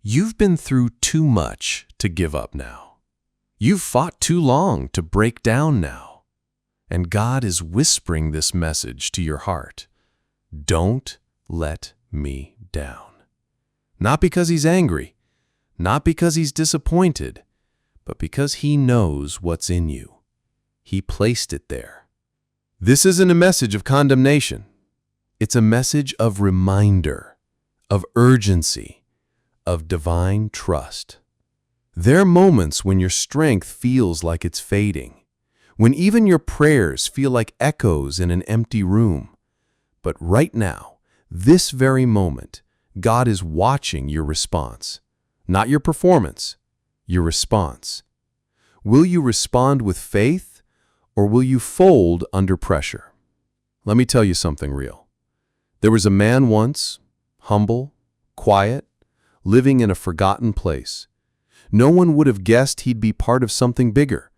You've been through too much to give up now. You've fought too long to break down now. And God is whispering this message to your heart. Don't let me down. Not because He's angry, not because He's disappointed, but because He knows what's in you. He placed it there. This isn't a message of condemnation. It's a message of reminder, of urgency, of divine trust. There are moments when your strength feels like it's fading, when even your prayers feel like echoes in an empty room. But right now, this very moment, God is watching your response, not your performance, your response. Will you respond with faith, or will you fold under pressure? Let me tell you something real. There was a man once, humble, quiet, living in a forgotten place. No one would have guessed he'd be part of something bigger.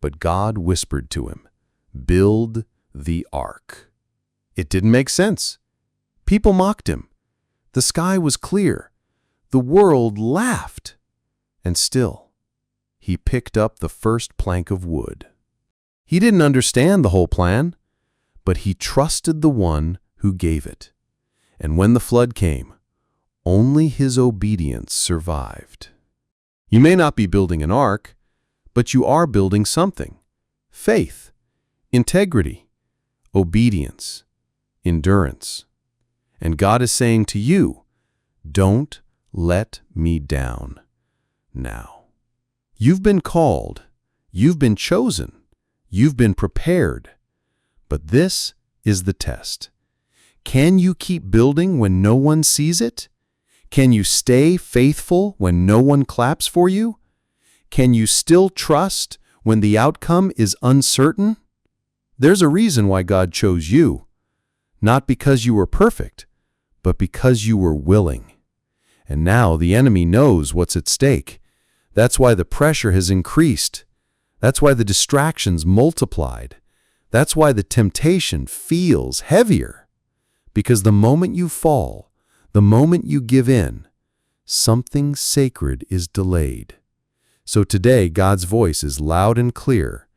But God whispered to him, "Build the ark." It didn't make sense. People mocked him. The sky was clear. The world laughed. And still, he picked up the first plank of wood. He didn't understand the whole plan, but he trusted the one who gave it. And when the flood came, only his obedience survived. You may not be building an ark, but you are building something. Faith, integrity, obedience, endurance. And God is saying to you, don't let me down now. You've been called, you've been chosen, you've been prepared. But this is the test. Can you keep building when no one sees it? Can you stay faithful when no one claps for you? Can you still trust when the outcome is uncertain? There's a reason why God chose you, not because you were perfect, but because you were willing. And now the enemy knows what's at stake. That's why the pressure has increased. That's why the distractions multiplied. That's why the temptation feels heavier. Because the moment you fall, the moment you give in, something sacred is delayed. So today, God's voice is loud and clear.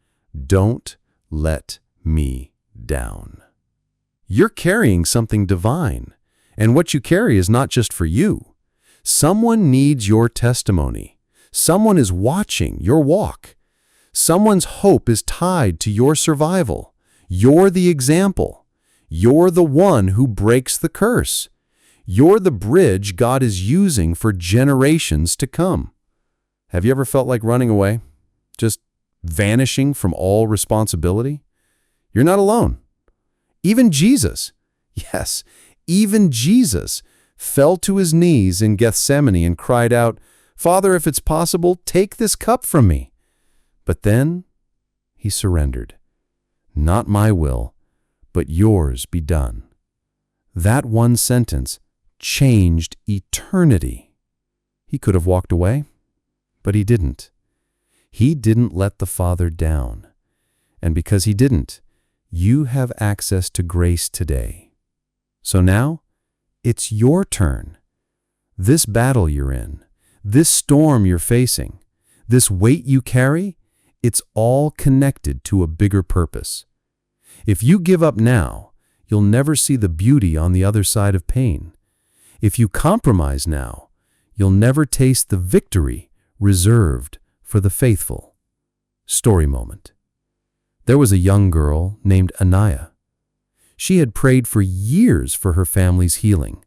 Don't let me down. You're carrying something divine, and what you carry is not just for you. Someone needs your testimony. Someone is watching your walk. Someone's hope is tied to your survival. You're the example. You're the one who breaks the curse. You're the bridge God is using for generations to come. Have you ever felt like running away? Just vanishing from all responsibility? You're not alone. Even Jesus, yes, even Jesus fell to his knees in Gethsemane and cried out, "Father, if it's possible, take this cup from me." But then he surrendered. "Not my will, but yours be done." That one sentence changed eternity. He could have walked away, but he didn't. He didn't let the Father down. And because he didn't, you have access to grace today. So now, it's your turn. This battle you're in, this storm you're facing, this weight you carry, it's all connected to a bigger purpose. If you give up now, you'll never see the beauty on the other side of pain. If you compromise now, you'll never taste the victory reserved for the faithful. Story moment. There was a young girl named Anaya. She had prayed for years for her family's healing.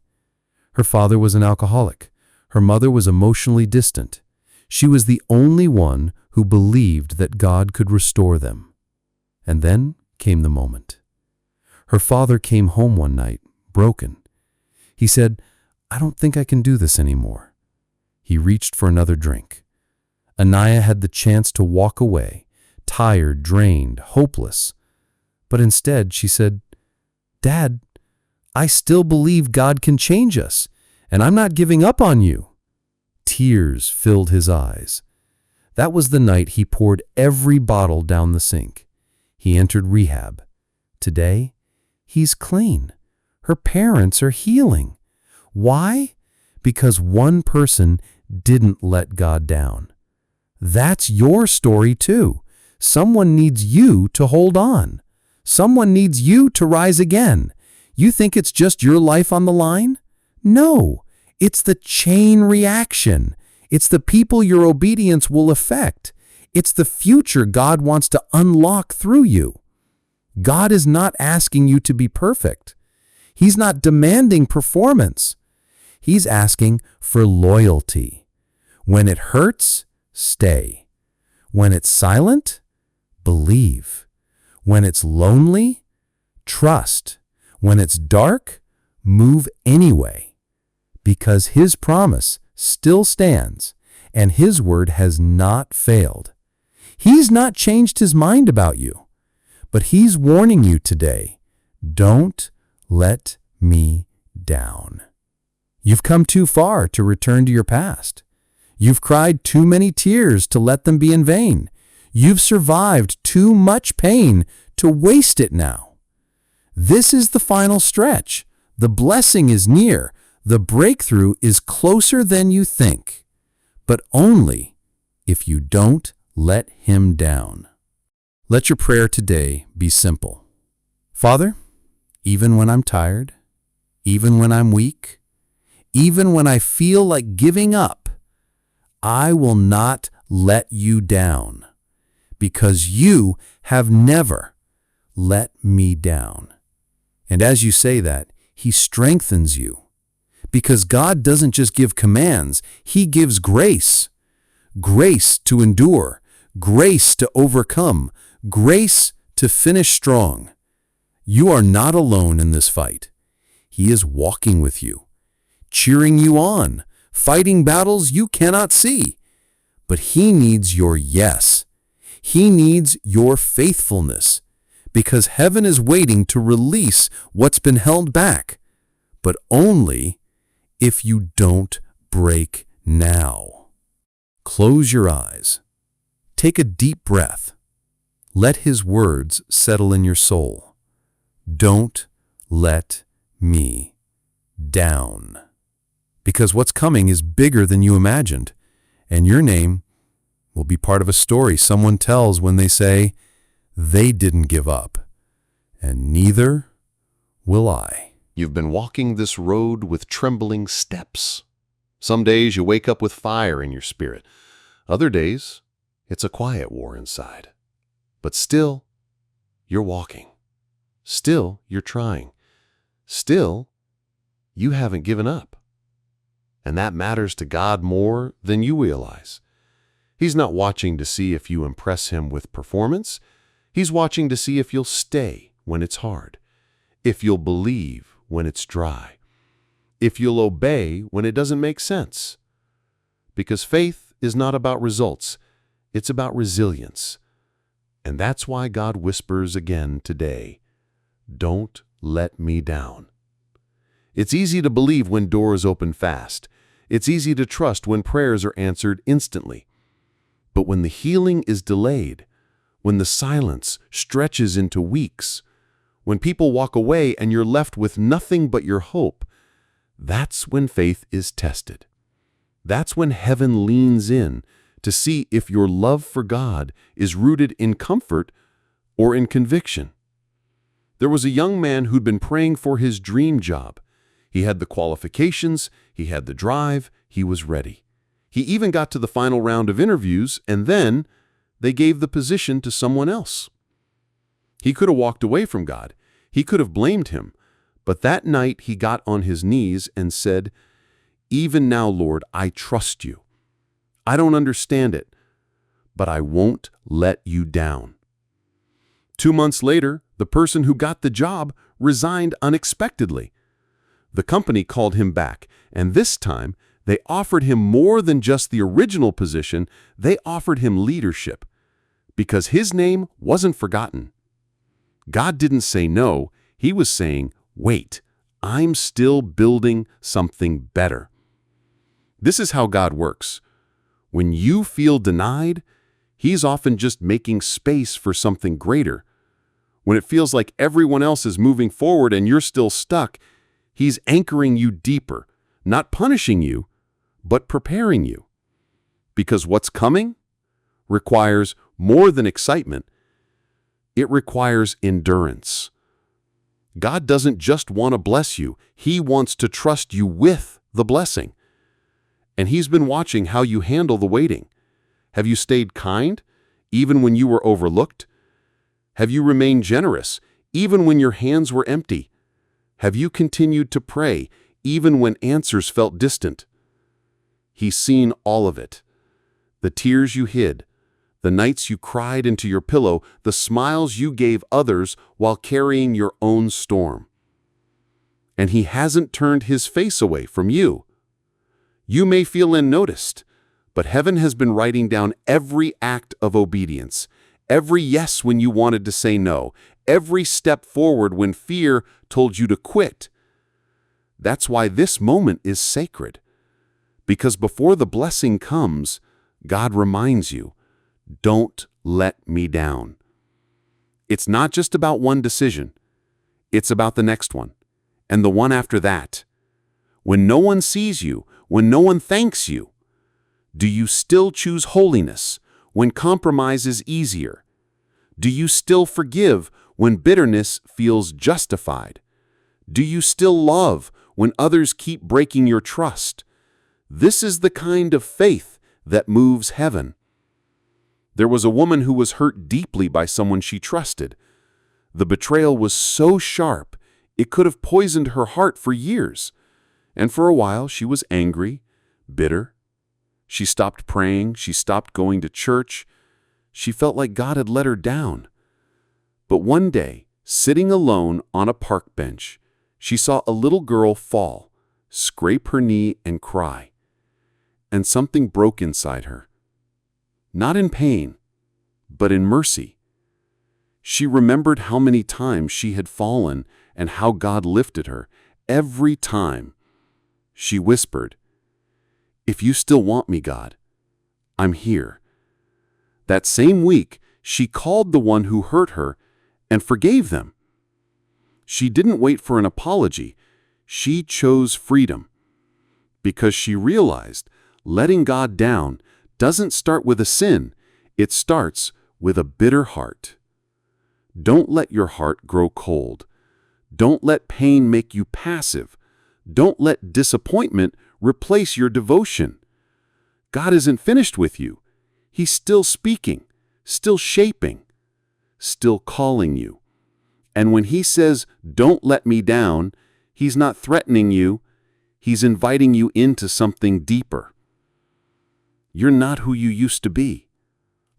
Her father was an alcoholic. Her mother was emotionally distant. She was the only one who believed that God could restore them. And then came the moment. Her father came home one night, broken. He said, "I don't think I can do this anymore." He reached for another drink. Anaya had the chance to walk away, tired, drained, hopeless. But instead she said, "Dad, I still believe God can change us, and I'm not giving up on you." Tears filled his eyes. That was the night he poured every bottle down the sink. He entered rehab. Today, he's clean. Her parents are healing. Why? because one person didn't let God down. That's your story too. Someone needs you to hold on. Someone needs you to rise again. You think it's just your life on the line? No, it's the chain reaction. It's the people your obedience will affect. It's the future God wants to unlock through you. God is not asking you to be perfect. He's not demanding performance. He's asking for loyalty. When it hurts, stay. When it's silent, believe. When it's lonely, trust. When it's dark, move anyway. Because His promise still stands, and His word has not failed. He's not changed His mind about you, but He's warning you today, don't let me down. You've come too far to return to your past. You've cried too many tears to let them be in vain. You've survived too much pain to waste it now. This is the final stretch. The blessing is near. The breakthrough is closer than you think, but only if you don't let Him down. Let your prayer today be simple. Father, even when I'm tired, even when I'm weak, even when I feel like giving up, I will not let you down, because you have never let me down. And as you say that, He strengthens you. Because God doesn't just give commands, He gives grace. Grace to endure, grace to overcome, grace to finish strong. You are not alone in this fight. He is walking with you, cheering you on, fighting battles you cannot see. But He needs your yes. He needs your faithfulness, because heaven is waiting to release what's been held back, but only if you don't break now. Close your eyes. Take a deep breath. Let His words settle in your soul. Don't let me down. Because what's coming is bigger than you imagined, and your name will be part of a story someone tells when they say, they didn't give up, and neither will I. You've been walking this road with trembling steps. Some days you wake up with fire in your spirit. Other days, it's a quiet war inside. But still, you're walking. Still, you're trying. Still, you haven't given up. And that matters to God more than you realize. He's not watching to see if you impress Him with performance. He's watching to see if you'll stay when it's hard, if you'll believe when it's dry, if you'll obey when it doesn't make sense. Because faith is not about results, it's about resilience. And that's why God whispers again today, don't let me down. It's easy to believe when doors open fast. It's easy to trust when prayers are answered instantly. But when the healing is delayed, when the silence stretches into weeks, when people walk away and you're left with nothing but your hope, that's when faith is tested. That's when heaven leans in to see if your love for God is rooted in comfort or in conviction. There was a young man who'd been praying for his dream job. He had the qualifications, he had the drive, he was ready. He even got to the final round of interviews, and then they gave the position to someone else. He could have walked away from God. He could have blamed Him. But that night he got on his knees and said, "Even now, Lord, I trust you. I don't understand it, but I won't let you down." 2 months later, the person who got the job resigned unexpectedly. The company called him back, and this time they offered him more than just the original position. They offered him leadership, because his name wasn't forgotten. God didn't say no. He was saying, wait, I'm still building something better. This is how God works. When you feel denied, He's often just making space for something greater. When it feels like everyone else is moving forward and you're still stuck, He's anchoring you deeper, not punishing you, but preparing you. Because what's coming requires more than excitement. It requires endurance. God doesn't just want to bless you. He wants to trust you with the blessing. And He's been watching how you handle the waiting. Have you stayed kind, even when you were overlooked? Have you remained generous, even when your hands were empty? Have you continued to pray, even when answers felt distant? He's seen all of it. The tears you hid, the nights you cried into your pillow, the smiles you gave others while carrying your own storm. And He hasn't turned His face away from you. You may feel unnoticed, but heaven has been writing down every act of obedience, every yes when you wanted to say no, every step forward when fear told you to quit. That's why this moment is sacred. Because before the blessing comes, God reminds you, don't let me down. It's not just about one decision. It's about the next one, and the one after that. When no one sees you, when no one thanks you, do you still choose holiness when compromise is easier? Do you still forgive when bitterness feels justified? Do you still love when others keep breaking your trust? This is the kind of faith that moves heaven. There was a woman who was hurt deeply by someone she trusted. The betrayal was so sharp, it could have poisoned her heart for years. And for a while, she was angry, bitter. She stopped praying. She stopped going to church. She felt like God had let her down. But one day, sitting alone on a park bench, she saw a little girl fall, scrape her knee, and cry. And something broke inside her. Not in pain, but in mercy. She remembered how many times she had fallen and how God lifted her. Every time, she whispered, "If you still want me, God, I'm here." That same week, she called the one who hurt her and forgave them. She didn't wait for an apology. She chose freedom because she realized letting God down doesn't start with a sin. It starts with a bitter heart. Don't let your heart grow cold. Don't let pain make you passive. Don't let disappointment replace your devotion. God isn't finished with you. He's still speaking, still shaping, still calling you. And when He says, "Don't let me down," He's not threatening you. He's inviting you into something deeper. You're not who you used to be.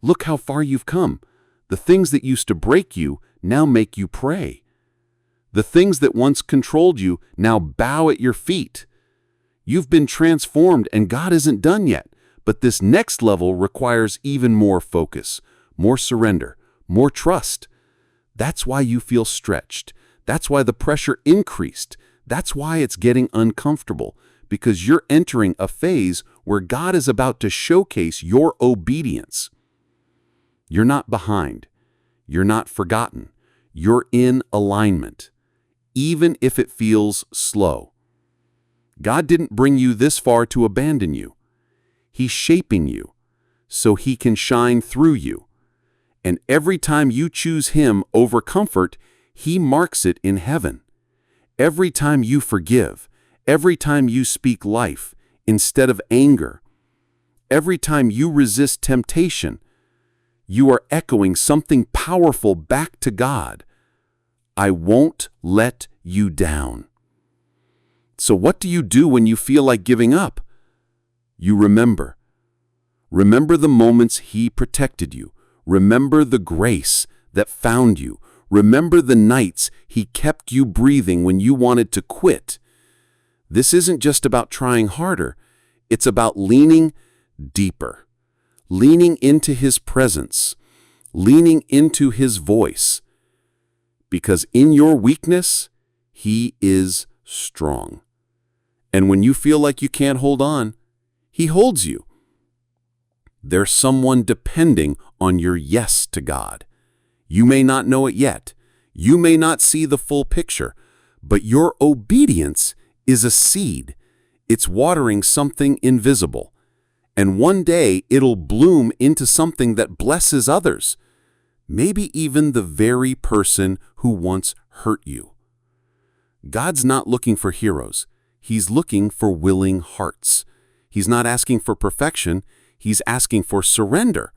Look how far you've come. The things that used to break you now make you pray. The things that once controlled you now bow at your feet. You've been transformed, and God isn't done yet. But this next level requires even more focus, more surrender, more trust. That's why you feel stretched. That's why the pressure increased. That's why it's getting uncomfortable, because you're entering a phase where God is about to showcase your obedience. You're not behind. You're not forgotten. You're in alignment, even if it feels slow. God didn't bring you this far to abandon you. He's shaping you so He can shine through you. And every time you choose Him over comfort, He marks it in heaven. Every time you forgive, every time you speak life instead of anger, every time you resist temptation, you are echoing something powerful back to God. I won't let you down. So what do you do when you feel like giving up? You remember. Remember the moments He protected you. Remember the grace that found you. Remember the nights He kept you breathing when you wanted to quit. This isn't just about trying harder. It's about leaning deeper, leaning into His presence, leaning into His voice. Because in your weakness, He is strong. And when you feel like you can't hold on, He holds you. There's someone depending on your yes to God. You may not know it yet. You may not see the full picture, but your obedience is a seed. It's watering something invisible. And one day it'll bloom into something that blesses others, maybe even the very person who once hurt you. God's not looking for heroes. He's looking for willing hearts. He's not asking for perfection. He's asking for surrender.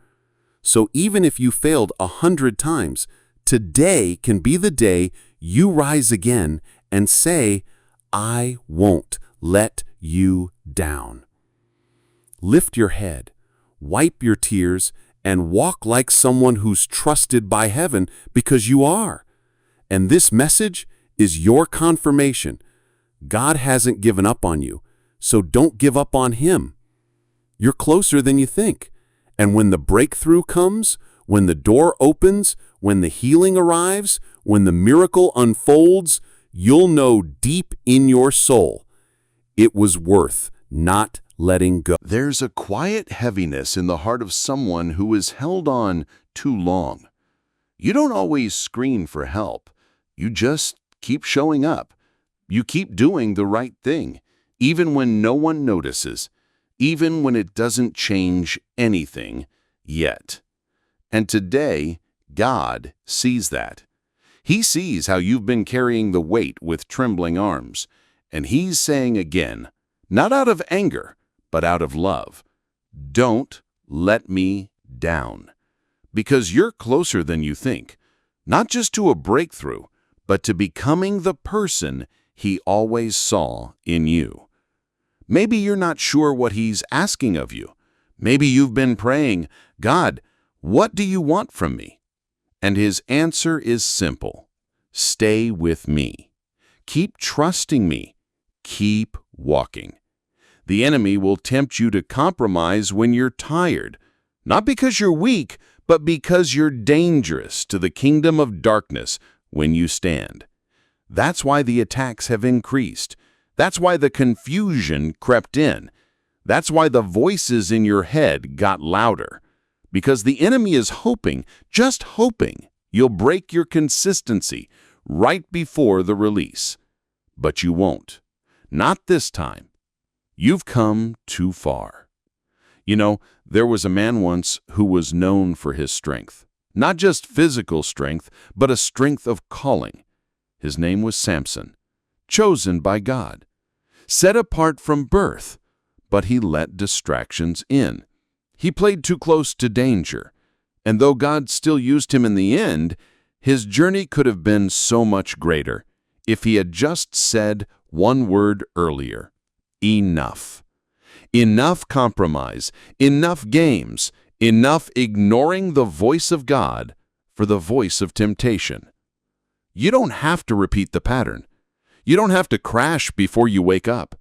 So even if you failed 100 times, today can be the day you rise again and say, I won't let you down. Lift your head, wipe your tears, and walk like someone who's trusted by heaven, because you are. And this message is your confirmation. God hasn't given up on you, so don't give up on Him. You're closer than you think. And when the breakthrough comes, when the door opens, when the healing arrives, when the miracle unfolds, you'll know deep in your soul, it was worth not letting go. There's a quiet heaviness in the heart of someone who has held on too long. You don't always scream for help. You just keep showing up. You keep doing the right thing, even when no one notices, even when it doesn't change anything yet. And today, God sees that. He sees how you've been carrying the weight with trembling arms, and He's saying again, not out of anger, but out of love, don't let me down. Because you're closer than you think, not just to a breakthrough, but to becoming the person He always saw in you. Maybe you're not sure what He's asking of you. Maybe you've been praying, God, what do you want from me? And His answer is simple. Stay with me. Keep trusting me. Keep walking. The enemy will tempt you to compromise when you're tired, not because you're weak, but because you're dangerous to the kingdom of darkness when you stand. That's why the attacks have increased. That's why the confusion crept in. That's why the voices in your head got louder. Because the enemy is hoping, just hoping, you'll break your consistency right before the release. But you won't. Not this time. You've come too far. You know, there was a man once who was known for his strength. Not just physical strength, but a strength of calling. His name was Samson, chosen by God, set apart from birth, but he let distractions in. He played too close to danger, and though God still used him in the end, his journey could have been so much greater if he had just said one word earlier: enough. Enough compromise, enough games, enough ignoring the voice of God for the voice of temptation. You don't have to repeat the pattern. You don't have to crash before you wake up.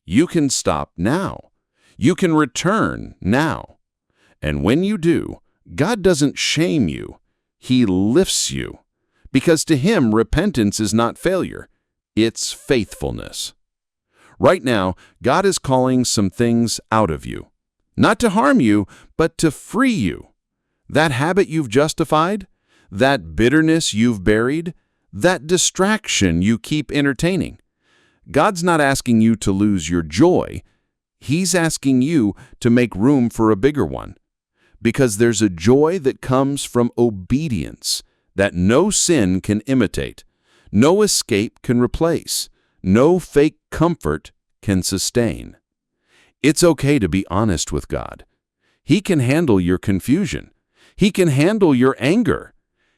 You can stop now. You can return now. And when you do, God doesn't shame you. He lifts you. Because to Him, repentance is not failure. It's faithfulness. Right now, God is calling some things out of you. Not to harm you, but to free you. That habit you've justified, that bitterness you've buried, that distraction you keep entertaining. God's not asking you to lose your joy. He's asking you to make room for a bigger one. Because there's a joy that comes from obedience that no sin can imitate, no escape can replace, no fake comfort can sustain. It's okay to be honest with God. He can handle your confusion. He can handle your anger.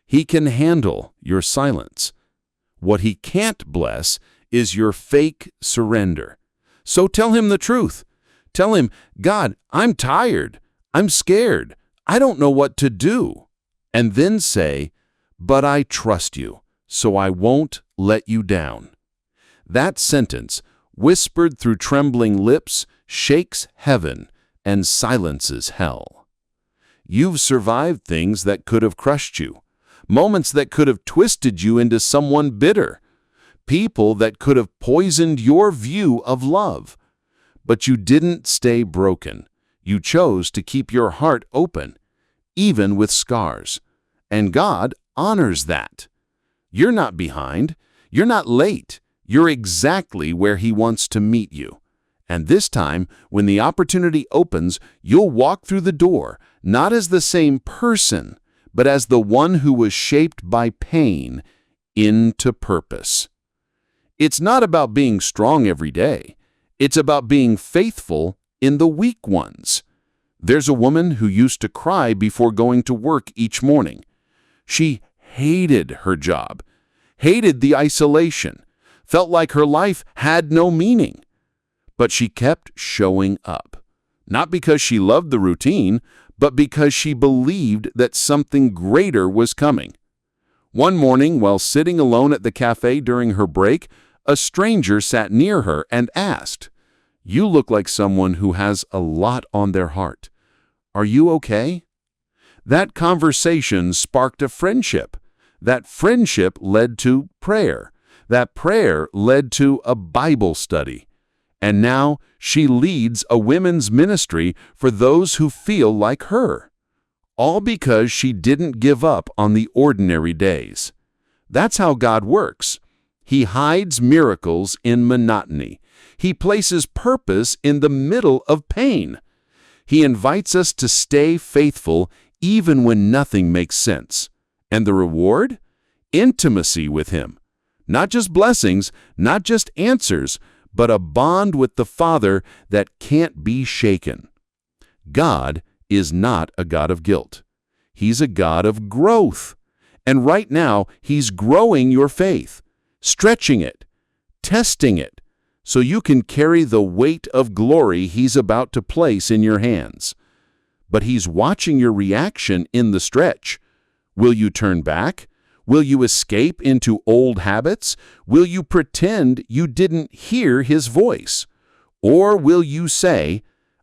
He can handle your silence. What He can't bless is your fake surrender. So tell Him the truth. Tell Him, God, I'm tired. I'm scared. I don't know what to do. And then say, but I trust you, so I won't let you down. That sentence, whispered through trembling lips, shakes heaven and silences hell. You've survived things that could have crushed you, moments that could have twisted you into someone bitter, people that could have poisoned your view of love. But you didn't stay broken. You chose to keep your heart open, even with scars. And God honors that. You're not behind. You're not late. You're exactly where He wants to meet you. And this time, when the opportunity opens, you'll walk through the door, not as the same person, but as the one who was shaped by pain into purpose. It's not about being strong every day. It's about being faithful in the weak ones. There's a woman who used to cry before going to work each morning. She hated her job, hated the isolation, felt like her life had no meaning. But she kept showing up, not because she loved the routine, but because she believed that something greater was coming. One morning, while sitting alone at the cafe during her break, a stranger sat near her and asked, "You look like someone who has a lot on their heart. Are you okay?" That conversation sparked a friendship. That friendship led to prayer. That prayer led to a Bible study. And now she leads a women's ministry for those who feel like her. All because she didn't give up on the ordinary days. That's how God works. He hides miracles in monotony. He places purpose in the middle of pain. He invites us to stay faithful even when nothing makes sense. And the reward? Intimacy with Him. Not just blessings, not just answers, but a bond with the Father that can't be shaken. God is not a God of guilt. He's a God of growth. And right now, He's growing your faith, stretching it, testing it, so you can carry the weight of glory He's about to place in your hands. But He's watching your reaction in the stretch. Will you turn back? Will you escape into old habits? Will you pretend you didn't hear His voice? Or will you say,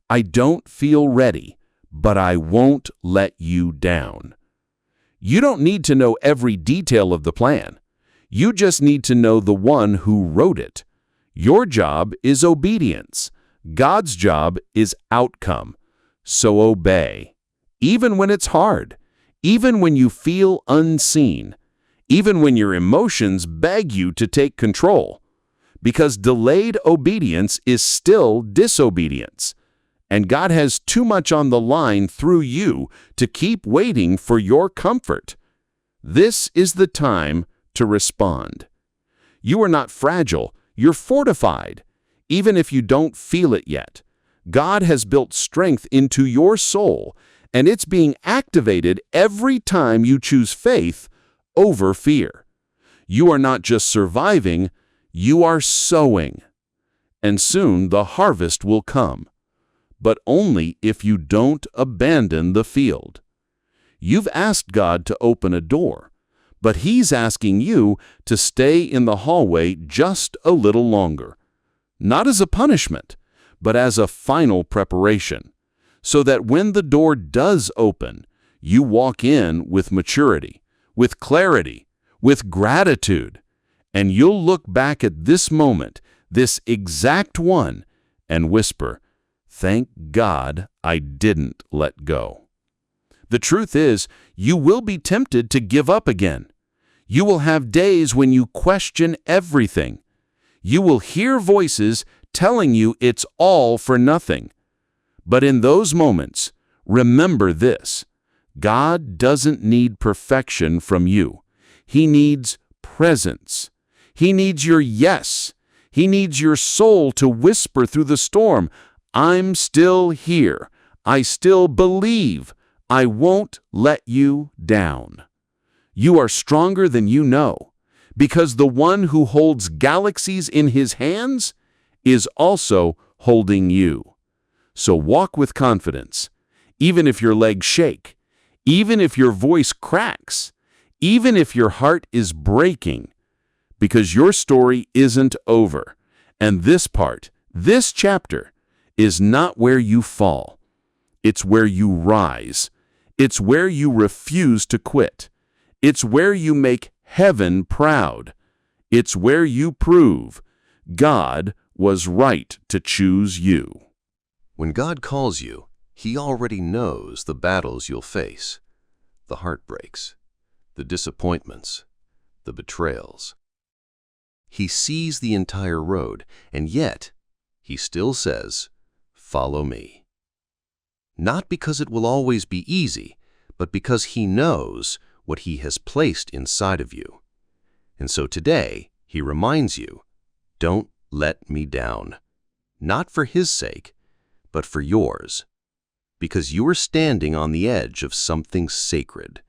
"I don't feel ready, but I won't let you down"? You don't need to know every detail of the plan. You just need to know the one who wrote it. Your job is obedience. God's job is outcome. So obey. Even when it's hard. Even when you feel unseen. Even when your emotions beg you to take control. Because delayed obedience is still disobedience. And God has too much on the line through you to keep waiting for your comfort. This is the time to respond. You are not fragile. You're fortified, even if you don't feel it yet. God has built strength into your soul, and it's being activated every time you choose faith over fear. You are not just surviving, you are sowing. And soon the harvest will come, but only if you don't abandon the field. You've asked God to open a door, but He's asking you to stay in the hallway just a little longer. Not as a punishment, but as a final preparation, so that when the door does open, you walk in with maturity, with clarity, with gratitude, and you'll look back at this moment, this exact one, and whisper, "Thank God I didn't let go." The truth is, you will be tempted to give up again. You will have days when you question everything. You will hear voices telling you it's all for nothing. But in those moments, remember this: God doesn't need perfection from you. He needs presence. He needs your yes. He needs your soul to whisper through the storm, "I'm still here. I still believe. I won't let you down." You are stronger than you know, because the one who holds galaxies in His hands is also holding you. So walk with confidence, even if your legs shake, even if your voice cracks, even if your heart is breaking, because your story isn't over. And this part, this chapter, is not where you fall. It's where you rise. It's where you refuse to quit. It's where you make heaven proud. It's where you prove God was right to choose you. When God calls you, He already knows the battles you'll face, the heartbreaks, the disappointments, the betrayals. He sees the entire road, and yet He still says, "Follow me." Not because it will always be easy, but because He knows what He has placed inside of you. And so today, He reminds you, don't let me down. Not for His sake, but for yours. Because you are standing on the edge of something sacred,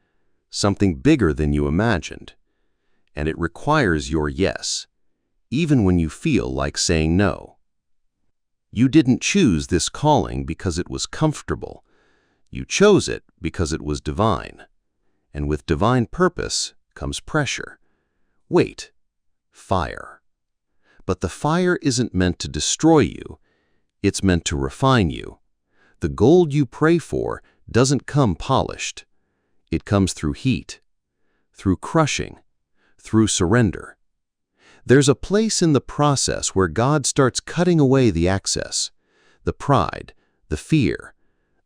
something bigger than you imagined. And it requires your yes, even when you feel like saying no. You didn't choose this calling because it was comfortable. You chose it because it was divine. And with divine purpose comes pressure, weight, fire. But the fire isn't meant to destroy you. It's meant to refine you. The gold you pray for doesn't come polished. It comes through heat, through crushing, through surrender. There's a place in the process where God starts cutting away the excess, the pride, the fear,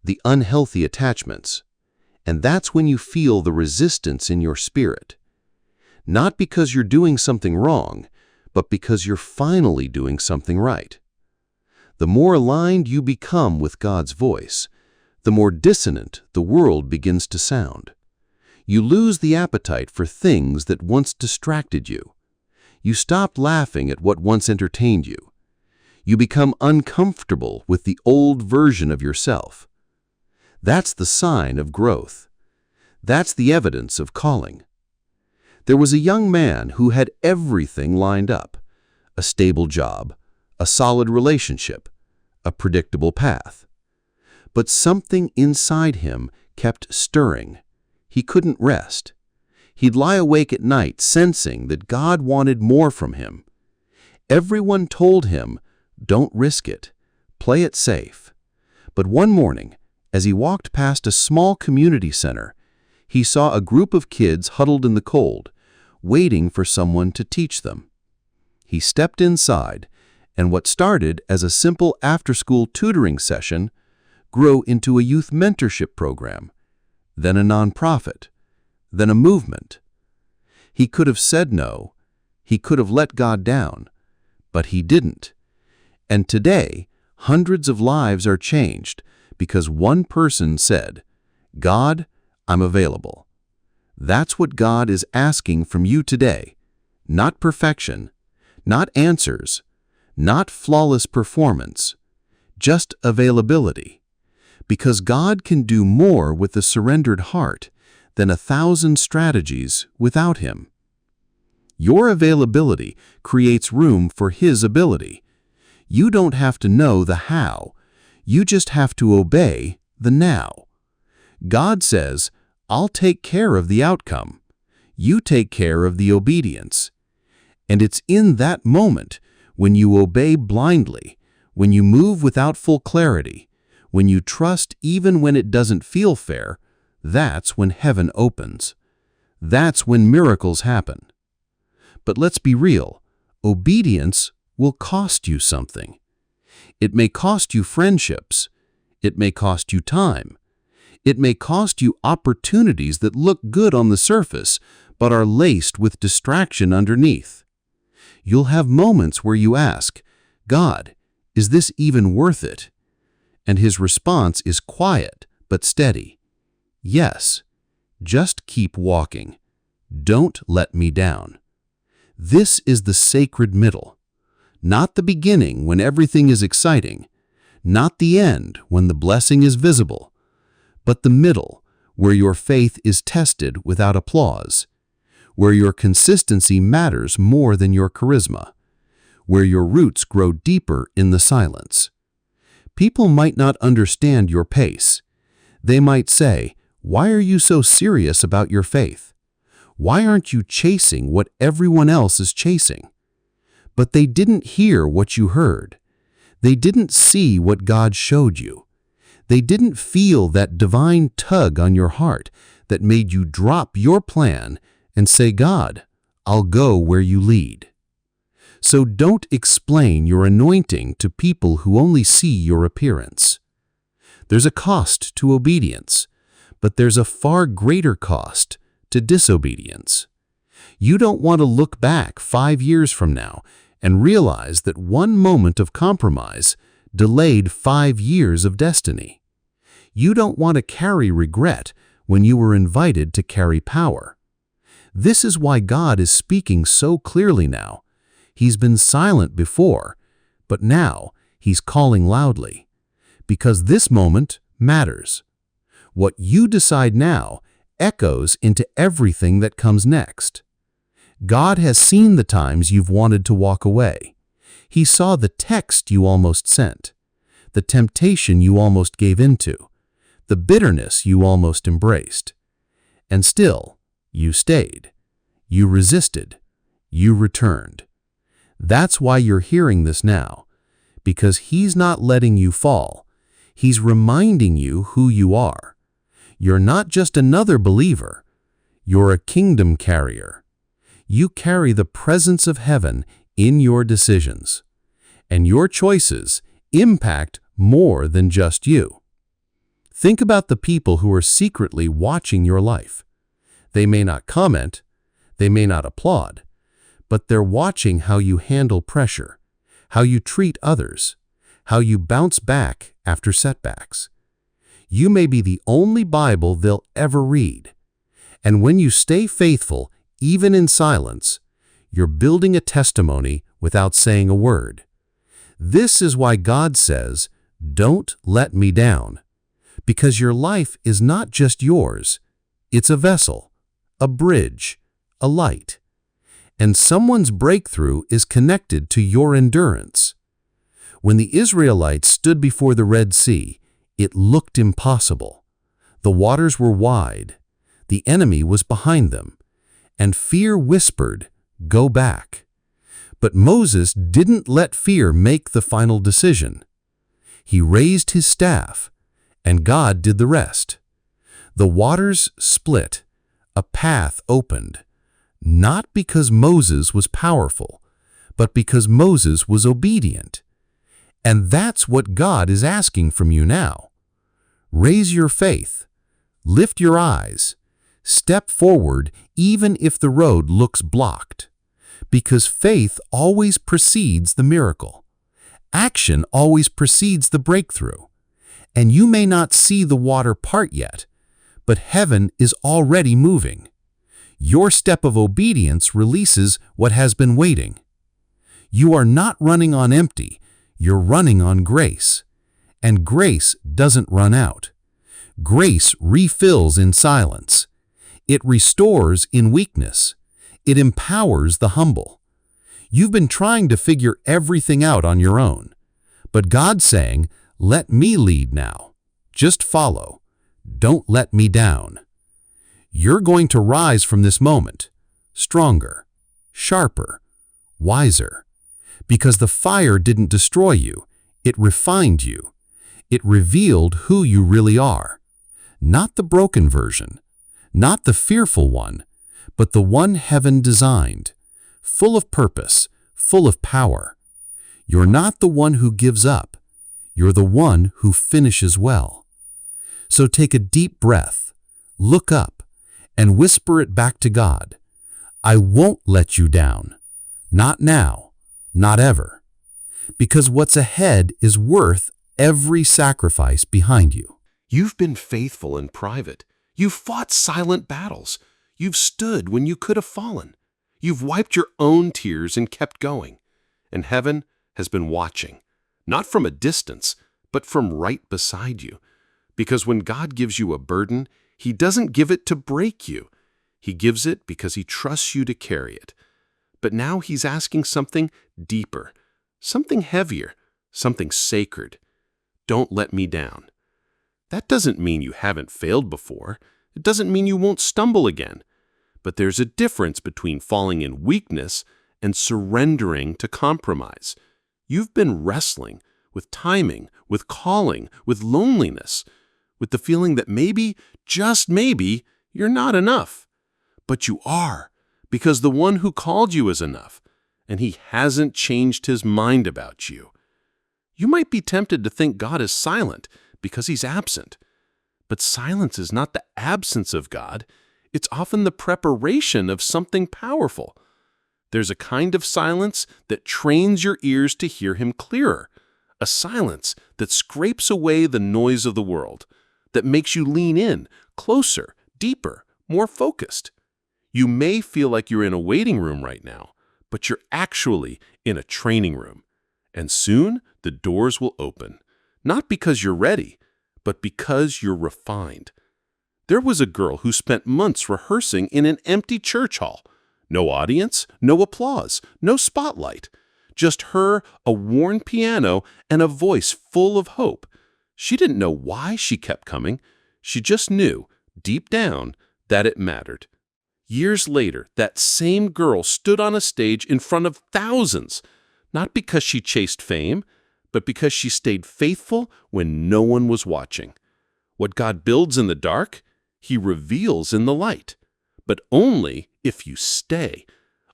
the unhealthy attachments. And that's when you feel the resistance in your spirit. Not because you're doing something wrong, but because you're finally doing something right. The more aligned you become with God's voice, the more dissonant the world begins to sound. You lose the appetite for things that once distracted you. You stop laughing at what once entertained you. You become uncomfortable with the old version of yourself. That's the sign of growth. That's the evidence of calling. There was a young man who had everything lined up: a stable job, a solid relationship, a predictable path. But something inside him kept stirring. He couldn't rest. He'd lie awake at night sensing that God wanted more from him. Everyone told him, don't risk it, play it safe. But one morning, as he walked past a small community center, he saw a group of kids huddled in the cold, waiting for someone to teach them. He stepped inside, and what started as a simple after-school tutoring session grew into a youth mentorship program, then a nonprofit, then a movement. He could have said no, he could have let God down, but he didn't. And today, hundreds of lives are changed because one person said, God, I'm available. That's what God is asking from you today. Not perfection, not answers, not flawless performance, just availability. Because God can do more with a surrendered heart than 1,000 strategies without Him. Your availability creates room for His ability. You don't have to know the how. You just have to obey the now. God says, I'll take care of the outcome. You take care of the obedience. And it's in that moment, when you obey blindly, when you move without full clarity, when you trust even when it doesn't feel fair, that's when heaven opens. That's when miracles happen. But let's be real, obedience will cost you something. It may cost you friendships. It may cost you time. It may cost you opportunities that look good on the surface, but are laced with distraction underneath. You'll have moments where you ask, God, is this even worth it? And His response is quiet but steady. Yes, just keep walking. Don't let me down. This is the sacred middle. Not the beginning when everything is exciting, not the end when the blessing is visible, but the middle where your faith is tested without applause, where your consistency matters more than your charisma, where your roots grow deeper in the silence. People might not understand your pace. They might say, why are you so serious about your faith? Why aren't you chasing what everyone else is chasing? But they didn't hear what you heard. They didn't see what God showed you. They didn't feel that divine tug on your heart that made you drop your plan and say, God, I'll go where you lead. So don't explain your anointing to people who only see your appearance. There's a cost to obedience, but there's a far greater cost to disobedience. You don't want to look back 5 years from now and realize that one moment of compromise delayed 5 years of destiny. You don't want to carry regret when you were invited to carry power. This is why God is speaking so clearly now. He's been silent before, but now He's calling loudly. Because this moment matters. What you decide now echoes into everything that comes next. God has seen the times you've wanted to walk away. He saw the text you almost sent, the temptation you almost gave into, the bitterness you almost embraced. And still, you stayed. You resisted. You returned. That's why you're hearing this now, because He's not letting you fall. He's reminding you who you are. You're not just another believer. You're a kingdom carrier. You carry the presence of heaven in your decisions, and your choices impact more than just you. Think about the people who are secretly watching your life. They may not comment, they may not applaud, but they're watching how you handle pressure, how you treat others, how you bounce back after setbacks. You may be the only Bible they'll ever read. And when you stay faithful, even in silence, you're building a testimony without saying a word. This is why God says, "Don't let me down," because your life is not just yours. It's a vessel, a bridge, a light. And someone's breakthrough is connected to your endurance. When the Israelites stood before the Red Sea, it looked impossible. The waters were wide. The enemy was behind them. And fear whispered, "Go back." But Moses didn't let fear make the final decision. He raised his staff, and God did the rest. The waters split. A path opened. Not because Moses was powerful, but because Moses was obedient. And that's what God is asking from you now. Raise your faith. Lift your eyes. Step forward even if the road looks blocked. Because faith always precedes the miracle. Action always precedes the breakthrough. And you may not see the water part yet, but heaven is already moving. Your step of obedience releases what has been waiting. You are not running on empty, you're running on grace. And grace doesn't run out. Grace refills in silence. It restores in weakness. It empowers the humble. You've been trying to figure everything out on your own. But God's saying, "Let me lead now. Just follow. Don't let me down." You're going to rise from this moment, stronger, sharper, wiser. Because the fire didn't destroy you, it refined you. It revealed who you really are. Not the broken version, not the fearful one, but the one heaven designed, full of purpose, full of power. You're not the one who gives up. You're the one who finishes well. So take a deep breath, look up, and whisper it back to God. I won't let you down. Not now, not ever. Because what's ahead is worth every sacrifice behind you. You've been faithful in private. You've fought silent battles. You've stood when you could have fallen. You've wiped your own tears and kept going. And heaven has been watching, not from a distance, but from right beside you. Because when God gives you a burden, He doesn't give it to break you. He gives it because He trusts you to carry it. But now He's asking something deeper, something heavier, something sacred. Don't let me down. That doesn't mean you haven't failed before. It doesn't mean you won't stumble again. But there's a difference between falling in weakness and surrendering to compromise. You've been wrestling with timing, with calling, with loneliness, with the feeling that maybe, just maybe, you're not enough. But you are, because the one who called you is enough, and He hasn't changed His mind about you. You might be tempted to think God is silent because He's absent. But silence is not the absence of God. It's often the preparation of something powerful. There's a kind of silence that trains your ears to hear him clearer, a silence that scrapes away the noise of the world, that makes you lean in, closer, deeper, more focused. You may feel like you're in a waiting room right now, but you're actually in a training room. And soon the doors will open, not because you're ready, but because you're refined. There was a girl who spent months rehearsing in an empty church hall. No audience, no applause, no spotlight. Just her, a worn piano, and a voice full of hope. She didn't know why she kept coming. She just knew, deep down, that it mattered. Years later, that same girl stood on a stage in front of thousands, not because she chased fame, but because she stayed faithful when no one was watching. What God builds in the dark, He reveals in the light. But only if you stay.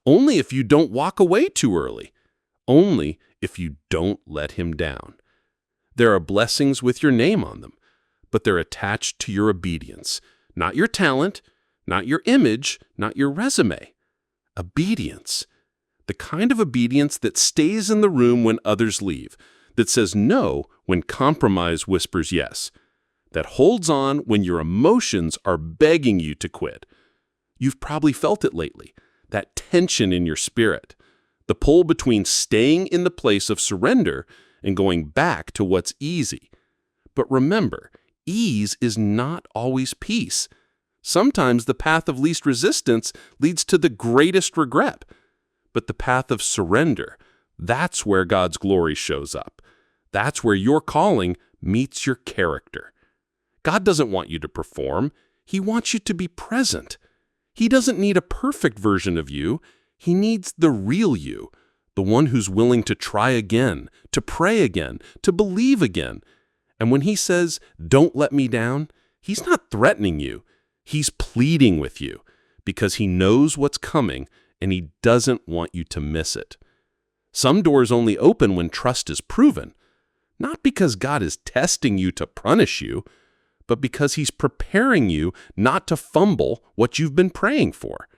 Only if you don't walk away too early. Only if you don't let Him down. There are blessings with your name on them, but they're attached to your obedience, not your talent, not your image, not your resume. Obedience. The kind of obedience that stays in the room when others leave, that says no when compromise whispers yes, that holds on when your emotions are begging you to quit. You've probably felt it lately, that tension in your spirit, the pull between staying in the place of surrender and going back to what's easy. But remember, ease is not always peace. Sometimes the path of least resistance leads to the greatest regret. But the path of surrender, that's where God's glory shows up. That's where your calling meets your character. God doesn't want you to perform. He wants you to be present. He doesn't need a perfect version of you. He needs the real you, the one who's willing to try again, to pray again, to believe again. And when He says, "Don't let me down," He's not threatening you. He's pleading with you because He knows what's coming and He doesn't want you to miss it. Some doors only open when trust is proven, not because God is testing you to punish you, but because He's preparing you not to fumble what you've been praying for.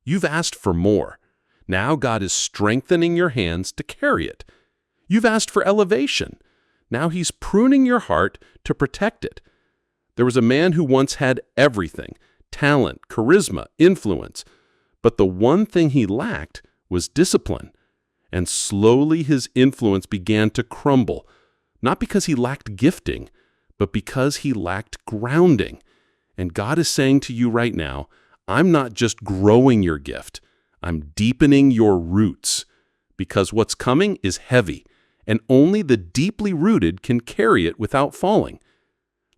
You've asked for more. Now God is strengthening your hands to carry it. You've asked for elevation. Now He's pruning your heart to protect it. There was a man who once had everything: talent, charisma, influence. But the one thing he lacked was discipline. And slowly his influence began to crumble, not because he lacked gifting, but because he lacked grounding. And God is saying to you right now, I'm not just growing your gift, I'm deepening your roots. Because what's coming is heavy, and only the deeply rooted can carry it without falling.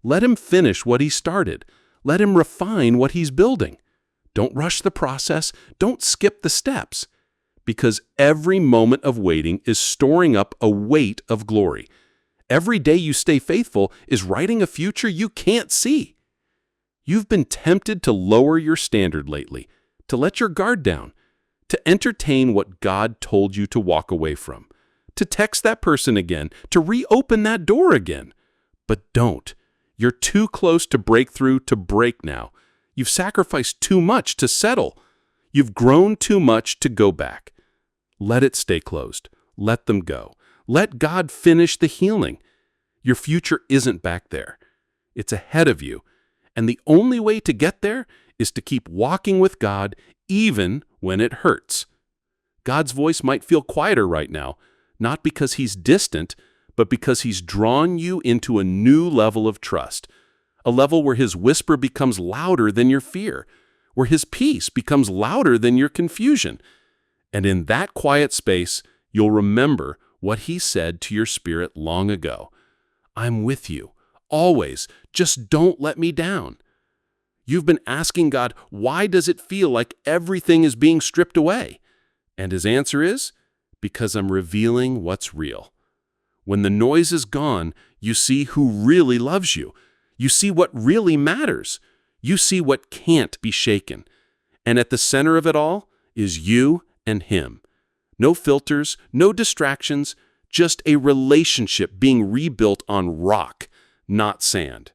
Let Him finish what He started. Let Him refine what He's building. Don't rush the process. Don't skip the steps. Because every moment of waiting is storing up a weight of glory. Every day you stay faithful is writing a future you can't see. You've been tempted to lower your standard lately, to let your guard down, to entertain what God told you to walk away from, to text that person again, to reopen that door again. But don't. You're too close to breakthrough to break now. You've sacrificed too much to settle. You've grown too much to go back. Let it stay closed. Let them go. Let God finish the healing. Your future isn't back there. It's ahead of you. And the only way to get there is to keep walking with God even when it hurts. God's voice might feel quieter right now, not because He's distant, but because He's drawn you into a new level of trust, a level where His whisper becomes louder than your fear, where His peace becomes louder than your confusion. And in that quiet space, you'll remember what He said to your spirit long ago. I'm with you, always. Just don't let me down. You've been asking God, why does it feel like everything is being stripped away? And His answer is, because I'm revealing what's real. When the noise is gone, you see who really loves you. You see what really matters. You see what can't be shaken. And at the center of it all is you and Him. No filters, no distractions, just a relationship being rebuilt on rock, not sand.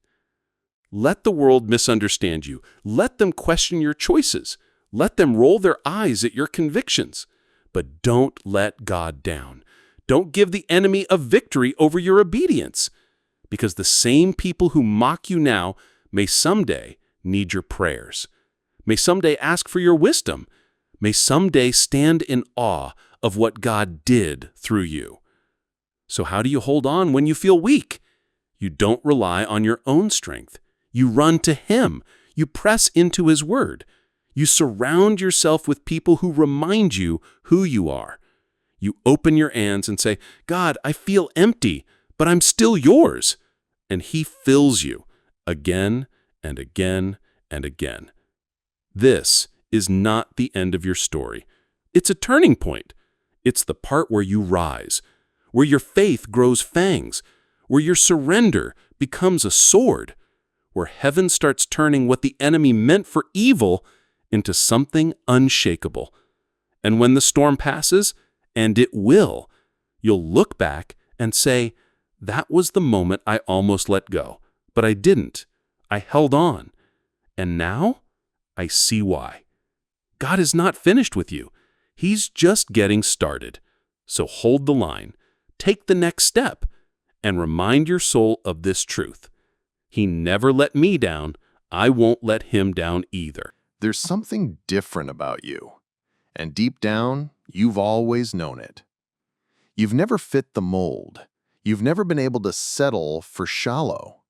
Let the world misunderstand you. Let them question your choices. Let them roll their eyes at your convictions. But don't let God down. Don't give the enemy a victory over your obedience, because the same people who mock you now may someday need your prayers, may someday ask for your wisdom, may someday stand in awe of what God did through you. So how do you hold on when you feel weak? You don't rely on your own strength. You run to Him. You press into His Word. You surround yourself with people who remind you who you are. You open your hands and say, God, I feel empty, but I'm still yours. And He fills you again and again and again. This is not the end of your story. It's a turning point. It's the part where you rise, where your faith grows fangs, where your surrender becomes a sword, where heaven starts turning what the enemy meant for evil into something unshakable. And when the storm passes, and it will, you'll look back and say, that was the moment I almost let go, but I didn't. I held on. And now I see why. God is not finished with you. He's just getting started. So hold the line, take the next step, and remind your soul of this truth. He never let me down. I won't let Him down either. There's something different about you, and deep down, you've always known it. You've never fit the mold. You've never been able to settle for shallow.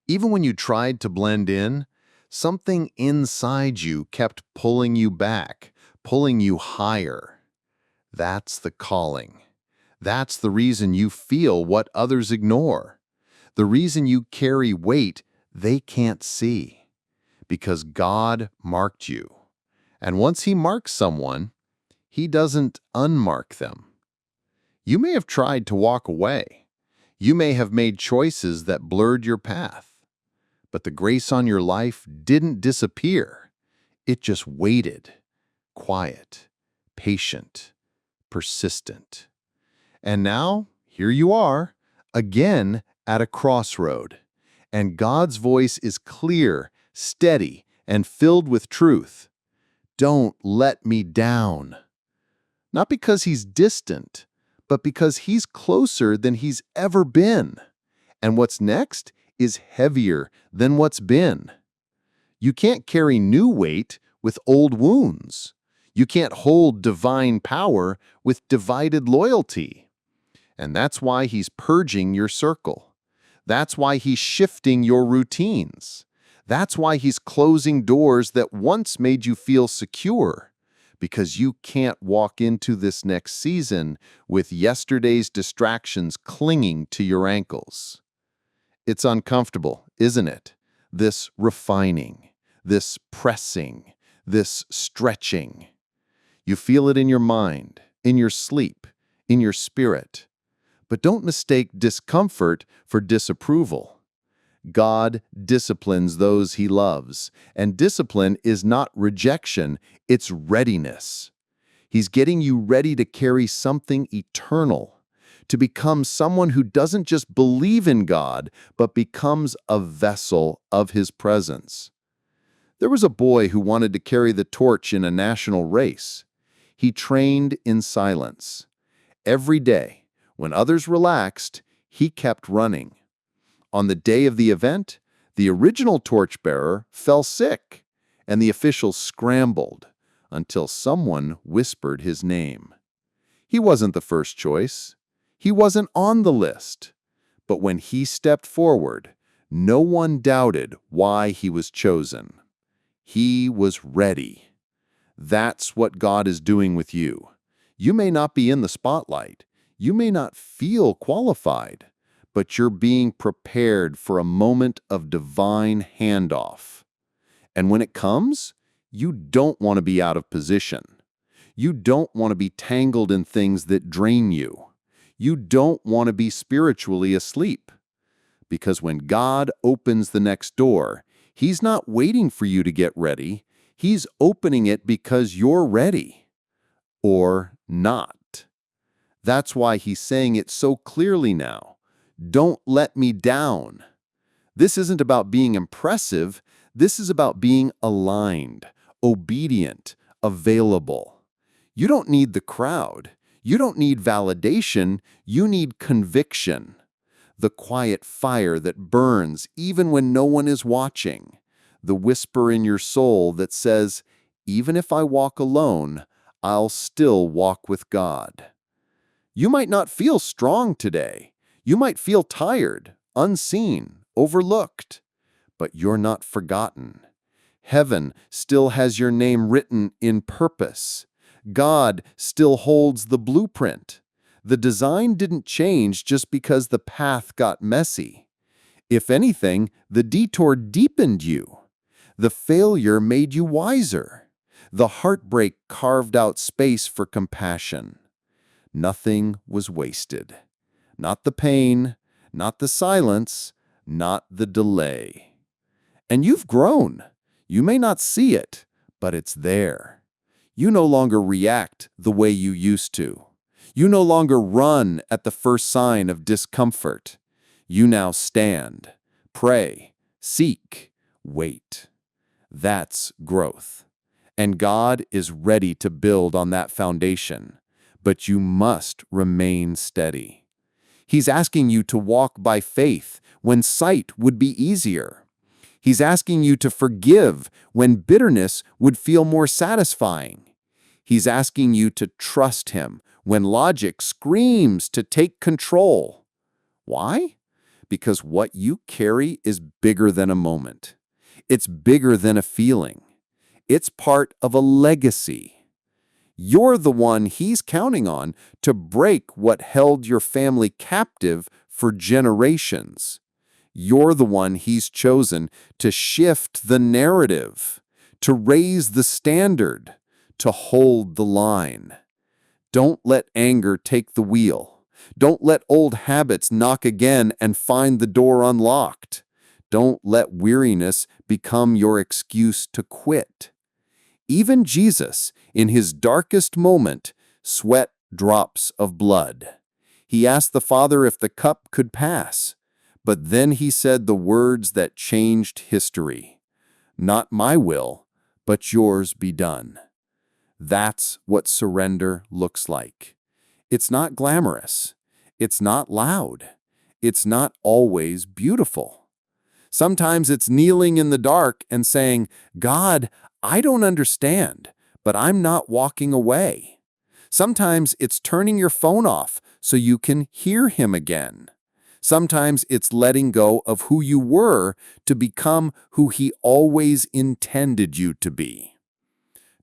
Even when you tried to blend in, something inside you kept pulling you back, pulling you higher. That's the calling. That's the reason you feel what others ignore. The reason you carry weight they can't see. Because God marked you. And once He marks someone, He doesn't unmark them. You may have tried to walk away. You may have made choices that blurred your path. But the grace on your life didn't disappear. It just waited, quiet, patient, persistent. And now, here you are, again at a crossroad. And God's voice is clear, steady, and filled with truth. Don't let me down. Not because He's distant, but because He's closer than He's ever been. And what's next is heavier than what's been. You can't carry new weight with old wounds. You can't hold divine power with divided loyalty. And that's why He's purging your circle. That's why He's shifting your routines. That's why He's closing doors that once made you feel secure, because you can't walk into this next season with yesterday's distractions clinging to your ankles. It's uncomfortable, isn't it? This refining, this pressing, this stretching. You feel it in your mind, in your sleep, in your spirit. But don't mistake discomfort for disapproval. God disciplines those He loves, and discipline is not rejection, it's readiness. He's getting you ready to carry something eternal, to become someone who doesn't just believe in God, but becomes a vessel of His presence. There was a boy who wanted to carry the torch in a national race. He trained in silence. Every day, when others relaxed, he kept running. On the day of the event, the original torchbearer fell sick, and the officials scrambled until someone whispered his name. He wasn't the first choice. He wasn't on the list. But when he stepped forward, no one doubted why he was chosen. He was ready. That's what God is doing with you. You may not be in the spotlight. You may not feel qualified, but you're being prepared for a moment of divine handoff. And when it comes, you don't want to be out of position. You don't want to be tangled in things that drain you. You don't want to be spiritually asleep. Because when God opens the next door, He's not waiting for you to get ready. He's opening it because you're ready. Or not. That's why He's saying it so clearly now. Don't let me down. This isn't about being impressive. This is about being aligned, obedient, available. You don't need the crowd. You don't need validation. You need conviction. The quiet fire that burns even when no one is watching. The whisper in your soul that says, even if I walk alone, I'll still walk with God. You might not feel strong today. You might feel tired, unseen, overlooked. But you're not forgotten. Heaven still has your name written in purpose. God still holds the blueprint. The design didn't change just because the path got messy. If anything, the detour deepened you. The failure made you wiser. The heartbreak carved out space for compassion. Nothing was wasted. Not the pain, not the silence, not the delay. And you've grown. You may not see it, but it's there. You no longer react the way you used to. You no longer run at the first sign of discomfort. You now stand, pray, seek, wait. That's growth. And God is ready to build on that foundation. But you must remain steady. He's asking you to walk by faith when sight would be easier. He's asking you to forgive when bitterness would feel more satisfying. He's asking you to trust Him when logic screams to take control. Why? Because what you carry is bigger than a moment. It's bigger than a feeling. It's part of a legacy. You're the one He's counting on to break what held your family captive for generations. You're the one He's chosen to shift the narrative, to raise the standard, to hold the line. Don't let anger take the wheel. Don't let old habits knock again and find the door unlocked. Don't let weariness become your excuse to quit. Even Jesus, in His darkest moment, sweat drops of blood. He asked the Father if the cup could pass, but then He said the words that changed history. Not my will, but yours be done. That's what surrender looks like. It's not glamorous. It's not loud. It's not always beautiful. Sometimes it's kneeling in the dark and saying, God, I don't understand, but I'm not walking away. Sometimes it's turning your phone off so you can hear Him again. Sometimes it's letting go of who you were to become who He always intended you to be.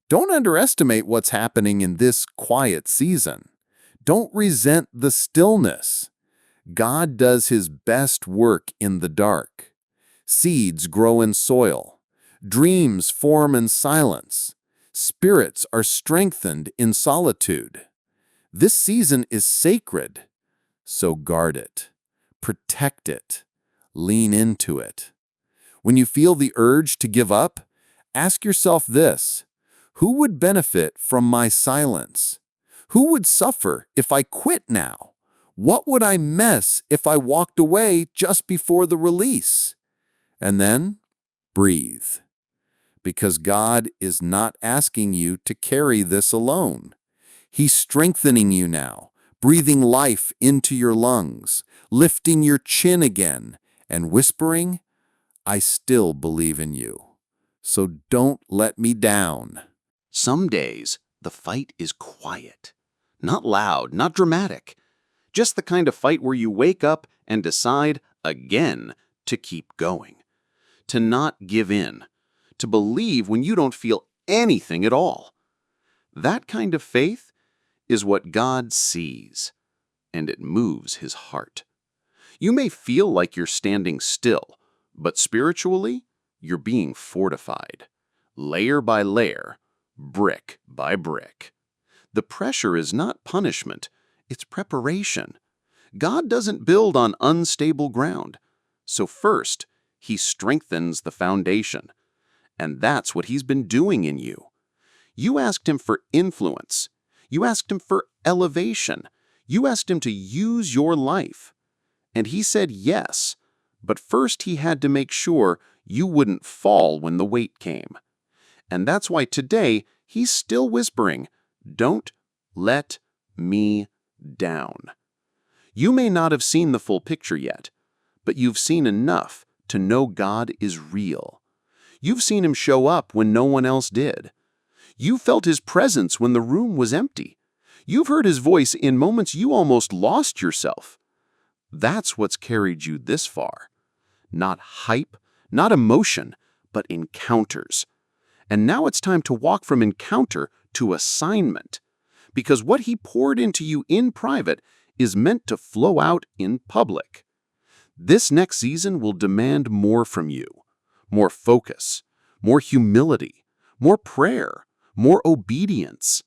Don't underestimate what's happening in this quiet season. Don't resent the stillness. God does His best work in the dark. Seeds grow in soil. Dreams form in silence. Spirits are strengthened in solitude. This season is sacred, so guard it. Protect it. Lean into it. When you feel the urge to give up, ask yourself this: who would benefit from my silence? Who would suffer if I quit now? What would I miss if I walked away just before the release? And then, breathe. Because God is not asking you to carry this alone. He's strengthening you now, breathing life into your lungs, lifting your chin again, and whispering, I still believe in you. So don't let me down. Some days, the fight is quiet. Not loud, not dramatic. Just the kind of fight where you wake up and decide, again, to keep going. To not give in. To believe when you don't feel anything at all. That kind of faith is what God sees, and it moves His heart. You may feel like you're standing still, but spiritually, you're being fortified. Layer by layer, brick by brick. The pressure is not punishment, it's preparation. God doesn't build on unstable ground. So first, He strengthens the foundation. And that's what He's been doing in you. You asked Him for influence. You asked Him for elevation. You asked Him to use your life. And He said yes. But first He had to make sure you wouldn't fall when the weight came. And that's why today He's still whispering, Don't let me down. You may not have seen the full picture yet, but you've seen enough to know God is real. You've seen him show up when no one else did. You felt his presence when the room was empty. You've heard his voice in moments you almost lost yourself. That's what's carried you this far. Not hype, not emotion, but encounters. And now it's time to walk from encounter to assignment. Because what he poured into you in private is meant to flow out in public. This next season will demand more from you. More focus, more humility, more prayer, more obedience.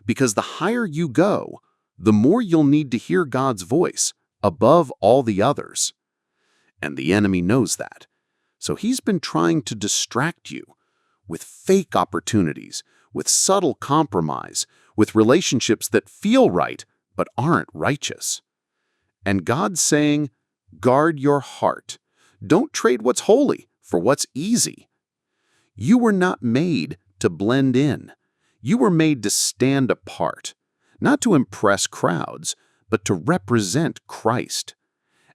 Because the higher you go, the more you'll need to hear God's voice above all the others. And the enemy knows that. So he's been trying to distract you with fake opportunities, with subtle compromise, with relationships that feel right but aren't righteous. And God's saying, guard your heart. Don't trade what's holy for what's easy. You were not made to blend in. You were made to stand apart, not to impress crowds, but to represent Christ.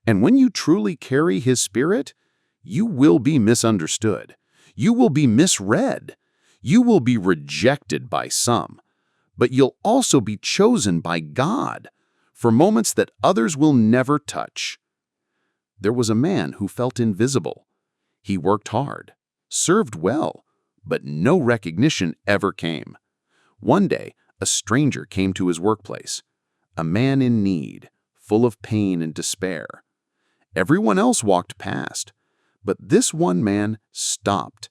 And when you truly carry his Spirit, you will be misunderstood. You will be misread. You will be rejected by some, but you'll also be chosen by God for moments that others will never touch. There was a man who felt invisible. He worked hard, served well, but no recognition ever came. One day, a stranger came to his workplace, a man in need, full of pain and despair. Everyone else walked past, but this one man stopped,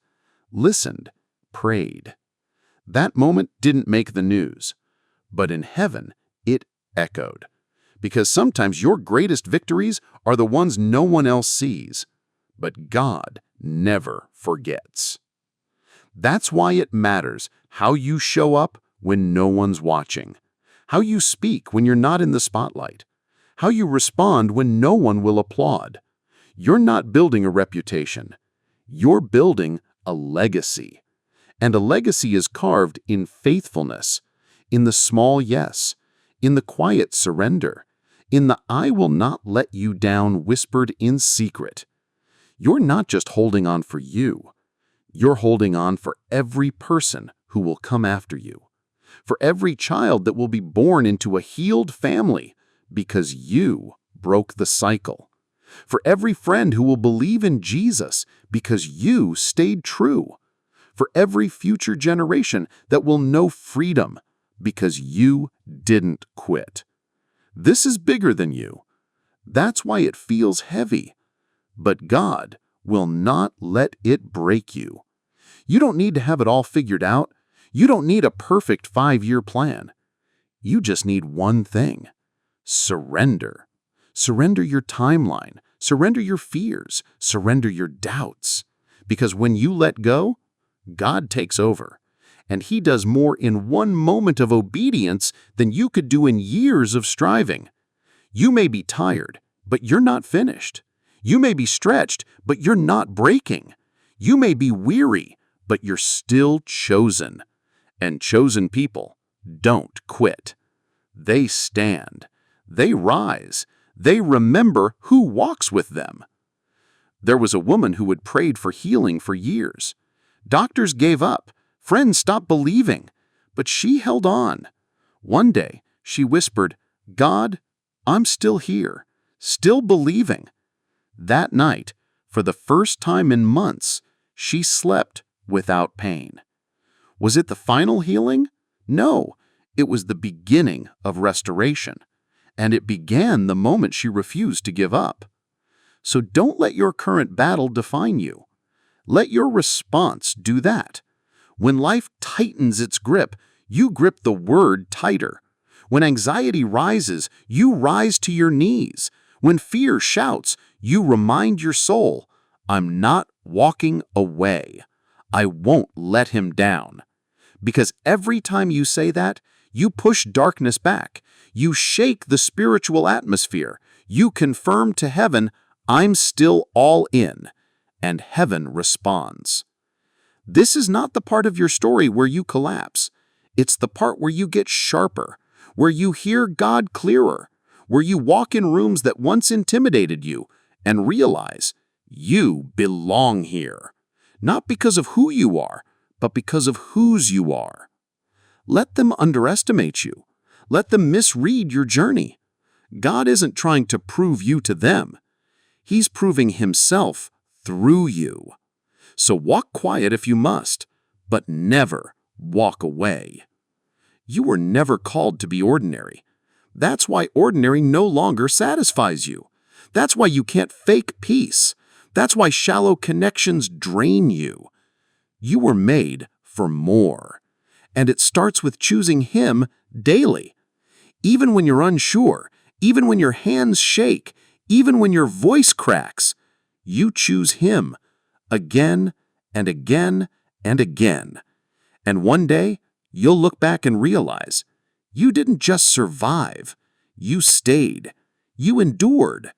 listened, prayed. That moment didn't make the news, but in heaven, it echoed. Because sometimes your greatest victories are the ones no one else sees, but God never forgets. That's why it matters how you show up when no one's watching, how you speak when you're not in the spotlight, how you respond when no one will applaud. You're not building a reputation. You're building a legacy. And a legacy is carved in faithfulness, in the small yes, in the quiet surrender, in the "I will not let you down" whispered in secret. You're not just holding on for you. You're holding on for every person who will come after you, for every child that will be born into a healed family because you broke the cycle, for every friend who will believe in Jesus because you stayed true, for every future generation that will know freedom because you didn't quit. This is bigger than you. That's why it feels heavy. But God will not let it break you. You don't need to have it all figured out. You don't need a perfect 5-year plan. You just need one thing: surrender. Surrender your timeline. Surrender your fears. Surrender your doubts. Because when you let go, God takes over. And he does more in one moment of obedience than you could do in years of striving. You may be tired, but you're not finished. You may be stretched, but you're not breaking. You may be weary, but you're still chosen. And chosen people don't quit. They stand. They rise. They remember who walks with them. There was a woman who had prayed for healing for years. Doctors gave up. Friends stopped believing. But she held on. One day, she whispered, "God, I'm still here, still believing." That night, for the first time in months, she slept without pain. Was it the final healing? No, it was the beginning of restoration. And it began the moment she refused to give up. So don't let your current battle define you. Let your response do that. When life tightens its grip, you grip the word tighter. When anxiety rises, you rise to your knees. When fear shouts, you remind your soul, "I'm not walking away. I won't let him down." Because every time you say that, you push darkness back. You shake the spiritual atmosphere. You confirm to heaven, "I'm still all in." And heaven responds. This is not the part of your story where you collapse. It's the part where you get sharper, where you hear God clearer, where you walk in rooms that once intimidated you and realize you belong here. Not because of who you are, but because of whose you are. Let them underestimate you. Let them misread your journey. God isn't trying to prove you to them. He's proving himself through you. So walk quiet if you must, but never walk away. You were never called to be ordinary. That's why ordinary no longer satisfies you. That's why you can't fake peace. That's why shallow connections drain you. You were made for more. And it starts with choosing him daily. Even when you're unsure, even when your hands shake, even when your voice cracks, you choose him again and again and again. And one day, you'll look back and realize you didn't just survive. You stayed. You endured.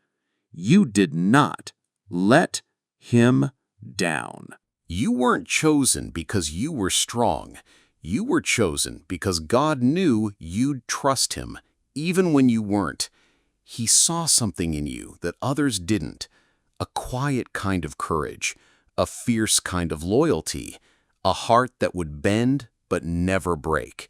You did not let him down. You weren't chosen because you were strong. You were chosen because God knew you'd trust him, even when you weren't. He saw something in you that others didn't. A quiet kind of courage, a fierce kind of loyalty, a heart that would bend but never break.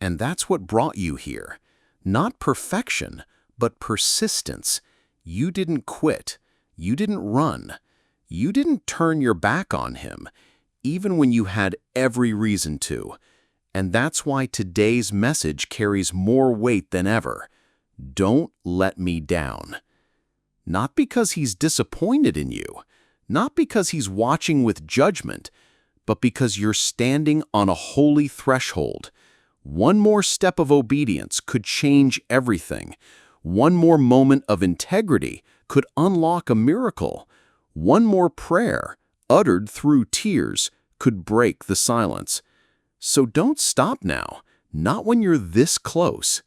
And that's what brought you here. Not perfection, but persistence. You didn't quit. You didn't run. You didn't turn your back on him, even when you had every reason to. And that's why today's message carries more weight than ever. Don't let me down. Not because he's disappointed in you, not because he's watching with judgment, but because you're standing on a holy threshold. One more step of obedience could change everything. One more moment of integrity could unlock a miracle. One more prayer, uttered through tears, could break the silence. So don't stop now, not when you're this close.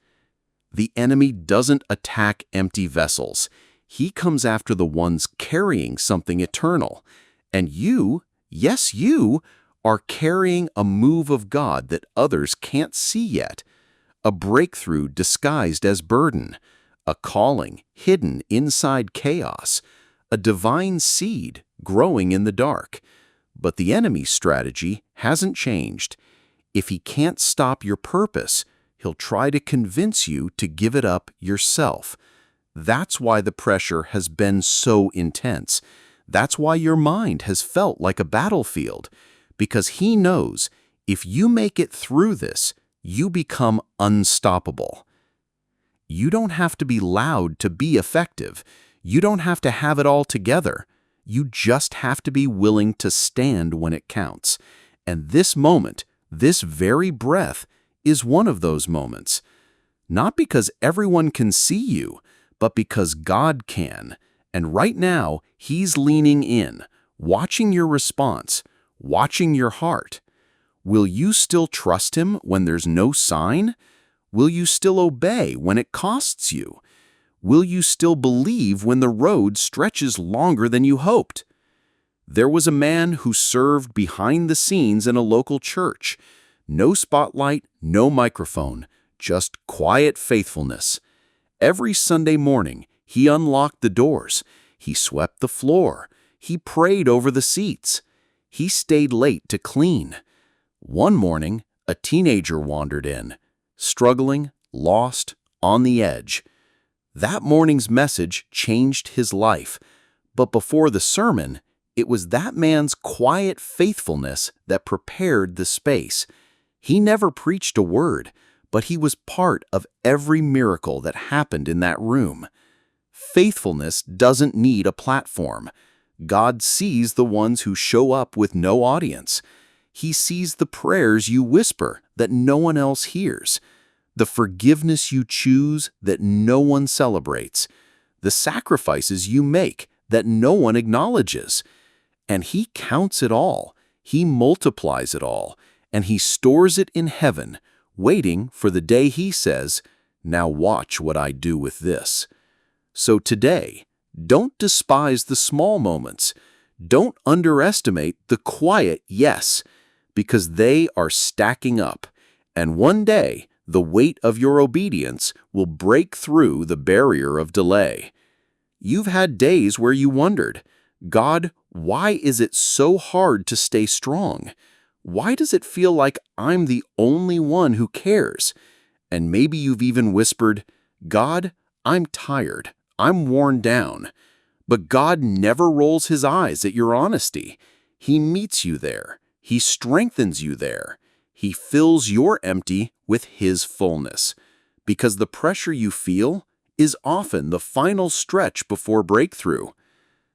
The enemy doesn't attack empty vessels. He comes after the ones carrying something eternal. And you, yes, you, are carrying a move of God that others can't see yet. A breakthrough disguised as burden. A calling hidden inside chaos. A divine seed growing in the dark. But the enemy's strategy hasn't changed. If he can't stop your purpose, he'll try to convince you to give it up yourself. That's why the pressure has been so intense. That's why your mind has felt like a battlefield. Because he knows if you make it through this, you become unstoppable. You don't have to be loud to be effective. You don't have to have it all together. You just have to be willing to stand when it counts. And this moment, this very breath, is one of those moments. Not because everyone can see you, but because God can. And right now, he's leaning in, watching your response, watching your heart. Will you still trust him when there's no sign? Will you still obey when it costs you? Will you still believe when the road stretches longer than you hoped? There was a man who served behind the scenes in a local church. No spotlight, no microphone, just quiet faithfulness. Every Sunday morning, he unlocked the doors. He swept the floor. He prayed over the seats. He stayed late to clean. One morning, a teenager wandered in, struggling, lost, on the edge. That morning's message changed his life. But before the sermon, it was that man's quiet faithfulness that prepared the space. He never preached a word, but he was part of every miracle that happened in that room. Faithfulness doesn't need a platform. God sees the ones who show up with no audience. He sees the prayers you whisper that no one else hears, the forgiveness you choose that no one celebrates, the sacrifices you make that no one acknowledges. And he counts it all. He multiplies it all. And he stores it in heaven, waiting for the day he says, "Now watch what I do with this." So today, don't despise the small moments. Don't underestimate the quiet yes, because they are stacking up. And one day, the weight of your obedience will break through the barrier of delay. You've had days where you wondered, God, why is it so hard to stay strong? Why does it feel like I'm the only one who cares? And maybe you've even whispered, God, I'm tired. I'm worn down. But God never rolls his eyes at your honesty. He meets you there. He strengthens you there. He fills your empty with his fullness. Because the pressure you feel is often the final stretch before breakthrough.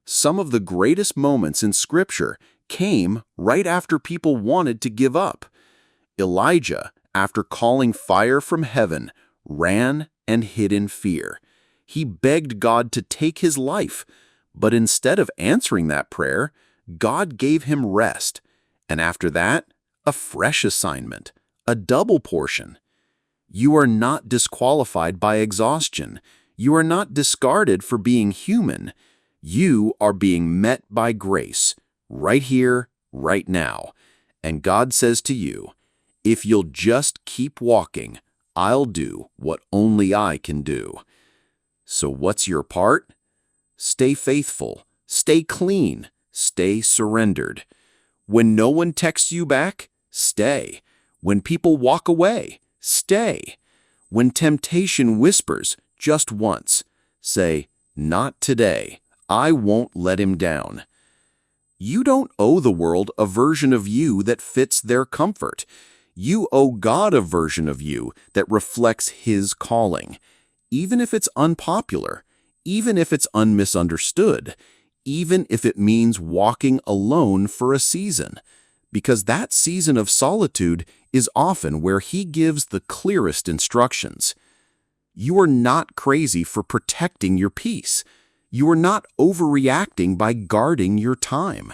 Some of the greatest moments in Scripture came right after people wanted to give up. Elijah, after calling fire from heaven, ran and hid in fear. He begged God to take his life, but instead of answering that prayer, God gave him rest, and after that, a fresh assignment, a double portion. You are not disqualified by exhaustion. You are not discarded for being human. You are being met by grace, right here, right now. And God says to you, if you'll just keep walking, I'll do what only I can do. So what's your part? Stay faithful, stay clean, stay surrendered. When no one texts you back, stay. When people walk away, stay. When temptation whispers just once, say, not today. I won't let him down. You don't owe the world a version of you that fits their comfort. You owe God a version of you that reflects his calling. Even if it's unpopular, even if it's unmisunderstood, even if it means walking alone for a season, because that season of solitude is often where he gives the clearest instructions. You are not crazy for protecting your peace. You are not overreacting by guarding your time.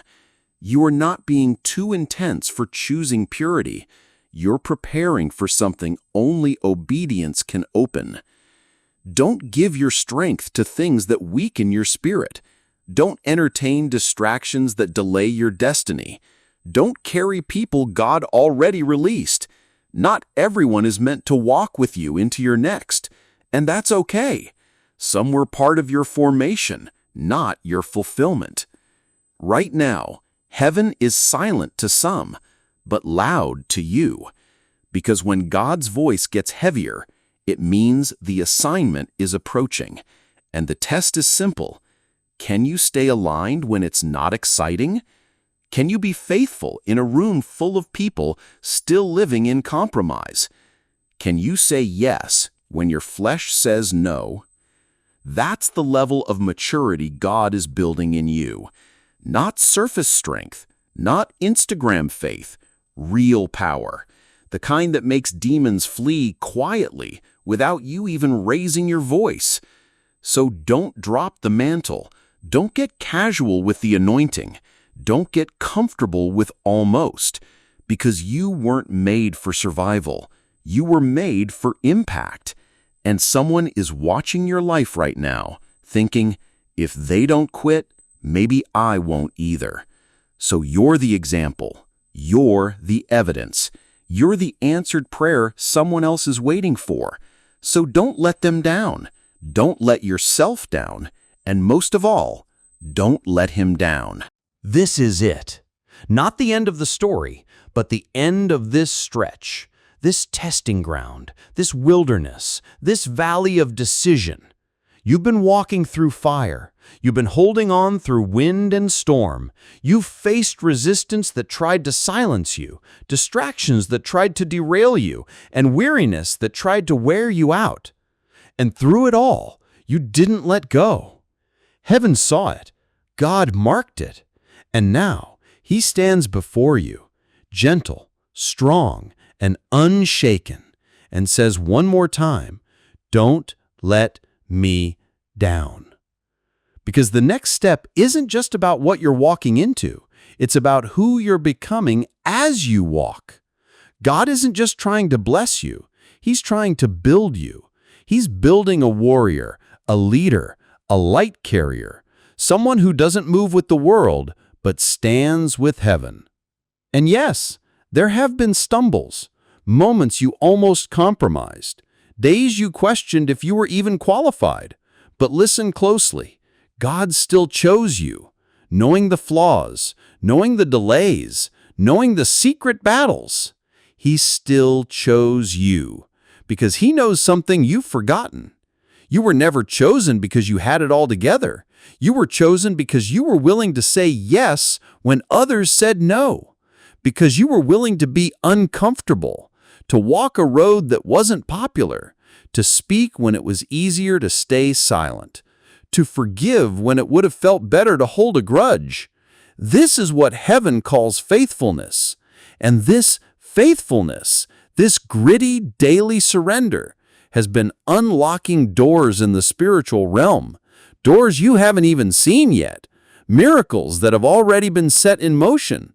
You are not being too intense for choosing purity. You're preparing for something only obedience can open. Don't give your strength to things that weaken your spirit. Don't entertain distractions that delay your destiny. Don't carry people God already released. Not everyone is meant to walk with you into your next, and that's okay. Some were part of your formation, not your fulfillment. Right now, heaven is silent to some, but loud to you. Because when God's voice gets heavier, it means the assignment is approaching. And the test is simple. Can you stay aligned when it's not exciting? Can you be faithful in a room full of people still living in compromise? Can you say yes when your flesh says no? That's the level of maturity God is building in you. Not surface strength, not Instagram faith, real power. The kind that makes demons flee quietly without you even raising your voice. So don't drop the mantle. Don't get casual with the anointing. Don't get comfortable with almost, because you weren't made for survival. You were made for impact. And someone is watching your life right now, thinking, if they don't quit, maybe I won't either. So you're the example. You're the evidence. You're the answered prayer someone else is waiting for. So don't let them down. Don't let yourself down. And most of all, don't let him down. This is it. Not the end of the story, but the end of this stretch, this testing ground, this wilderness, this valley of decision. You've been walking through fire. You've been holding on through wind and storm. You've faced resistance that tried to silence you, distractions that tried to derail you, and weariness that tried to wear you out. And through it all, you didn't let go. Heaven saw it. God marked it. And now he stands before you, gentle, strong, and unshaken, and says one more time, don't let me down. Because the next step isn't just about what you're walking into. It's about who you're becoming as you walk. God isn't just trying to bless you. He's trying to build you. He's building a warrior, a leader, a light carrier, someone who doesn't move with the world, but stands with heaven. And yes, there have been stumbles, moments you almost compromised, days you questioned if you were even qualified. But listen closely. God still chose you, knowing the flaws, knowing the delays, knowing the secret battles. He still chose you because He knows something you've forgotten. You were never chosen because you had it all together. You were chosen because you were willing to say yes when others said no, because you were willing to be uncomfortable, to walk a road that wasn't popular, to speak when it was easier to stay silent, to forgive when it would have felt better to hold a grudge. This is what heaven calls faithfulness. And this faithfulness, this gritty daily surrender, has been unlocking doors in the spiritual realm, doors you haven't even seen yet, miracles that have already been set in motion,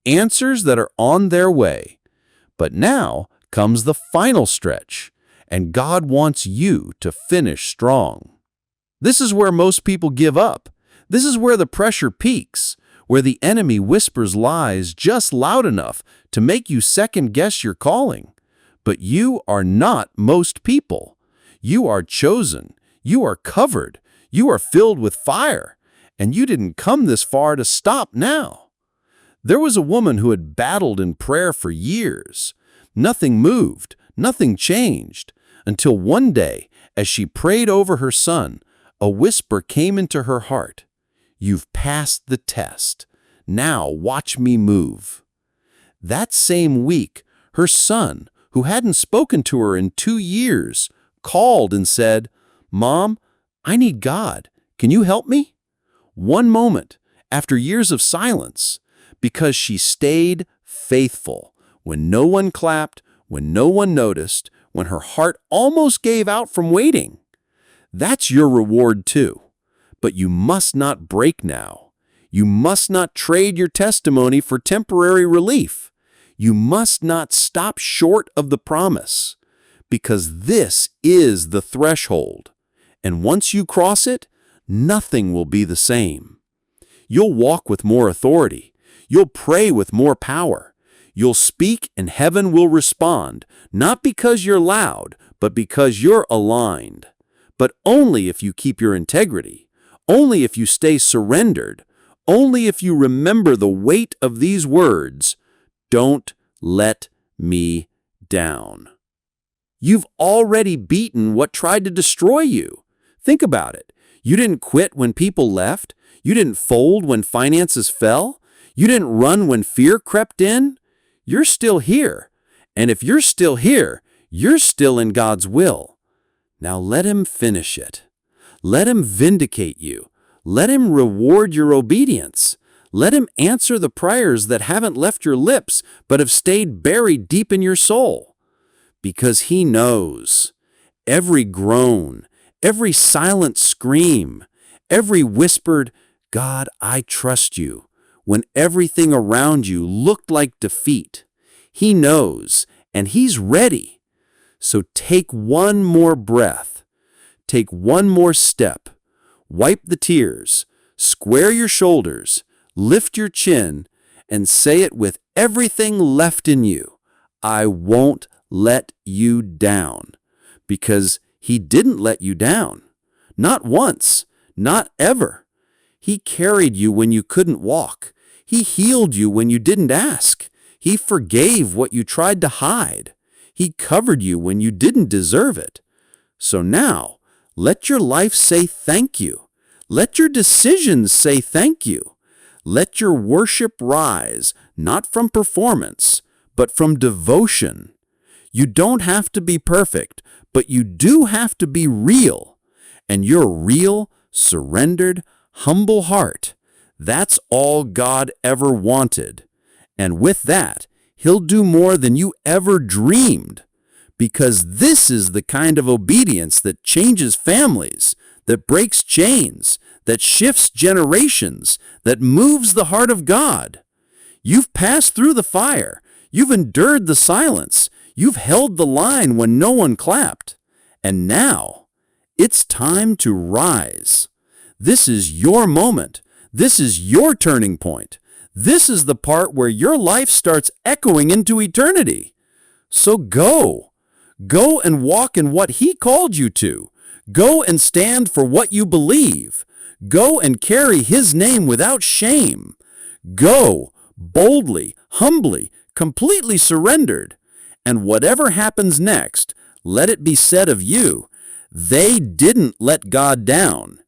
answers that are on their way. But now comes the final stretch, and God wants you to finish strong. This is where most people give up. This is where the pressure peaks, where the enemy whispers lies just loud enough to make you second-guess your calling. But you are not most people. You are chosen. You are covered. You are filled with fire. And you didn't come this far to stop now. There was a woman who had battled in prayer for years. Nothing moved, nothing changed, until one day, as she prayed over her son, a whisper came into her heart. You've passed the test. Now watch me move. That same week, her son, who hadn't spoken to her in 2 years, called and said, Mom, I need God. Can you help me? One moment, after years of silence, because she stayed faithful, when no one clapped, when no one noticed, when her heart almost gave out from waiting. That's your reward too. But you must not break now. You must not trade your testimony for temporary relief. You must not stop short of the promise, because this is the threshold. And once you cross it, nothing will be the same. You'll walk with more authority. You'll pray with more power. You'll speak and heaven will respond, not because you're loud, but because you're aligned. But only if you keep your integrity, only if you stay surrendered, only if you remember the weight of these words, don't let me down. You've already beaten what tried to destroy you. Think about it. You didn't quit when people left. You didn't fold when finances fell. You didn't run when fear crept in. You're still here. And if you're still here, you're still in God's will. Now let Him finish it. Let Him vindicate you. Let Him reward your obedience. Let Him answer the prayers that haven't left your lips but have stayed buried deep in your soul. Because He knows every groan, every silent scream, every whispered, God, I trust you, when everything around you looked like defeat. He knows, and He's ready. So take one more breath. Take one more step. Wipe the tears. Square your shoulders. Lift your chin and say it with everything left in you. I won't let you down. Because He didn't let you down. Not once. Not ever. He carried you when you couldn't walk. He healed you when you didn't ask. He forgave what you tried to hide. He covered you when you didn't deserve it. So now, let your life say thank you. Let your decisions say thank you. Let your worship rise, not from performance, but from devotion. You don't have to be perfect, but you do have to be real. And your real, surrendered, humble heart, that's all God ever wanted. And with that, He'll do more than you ever dreamed. Because this is the kind of obedience that changes families, that breaks chains, that shifts generations, that moves the heart of God. You've passed through the fire. You've endured the silence. You've held the line when no one clapped. And now, it's time to rise. This is your moment. This is your turning point. This is the part where your life starts echoing into eternity. So go. Go and walk in what He called you to. Go and stand for what you believe. Go and carry His name without shame. Go boldly, humbly, completely surrendered. And whatever happens next, let it be said of you, they didn't let God down.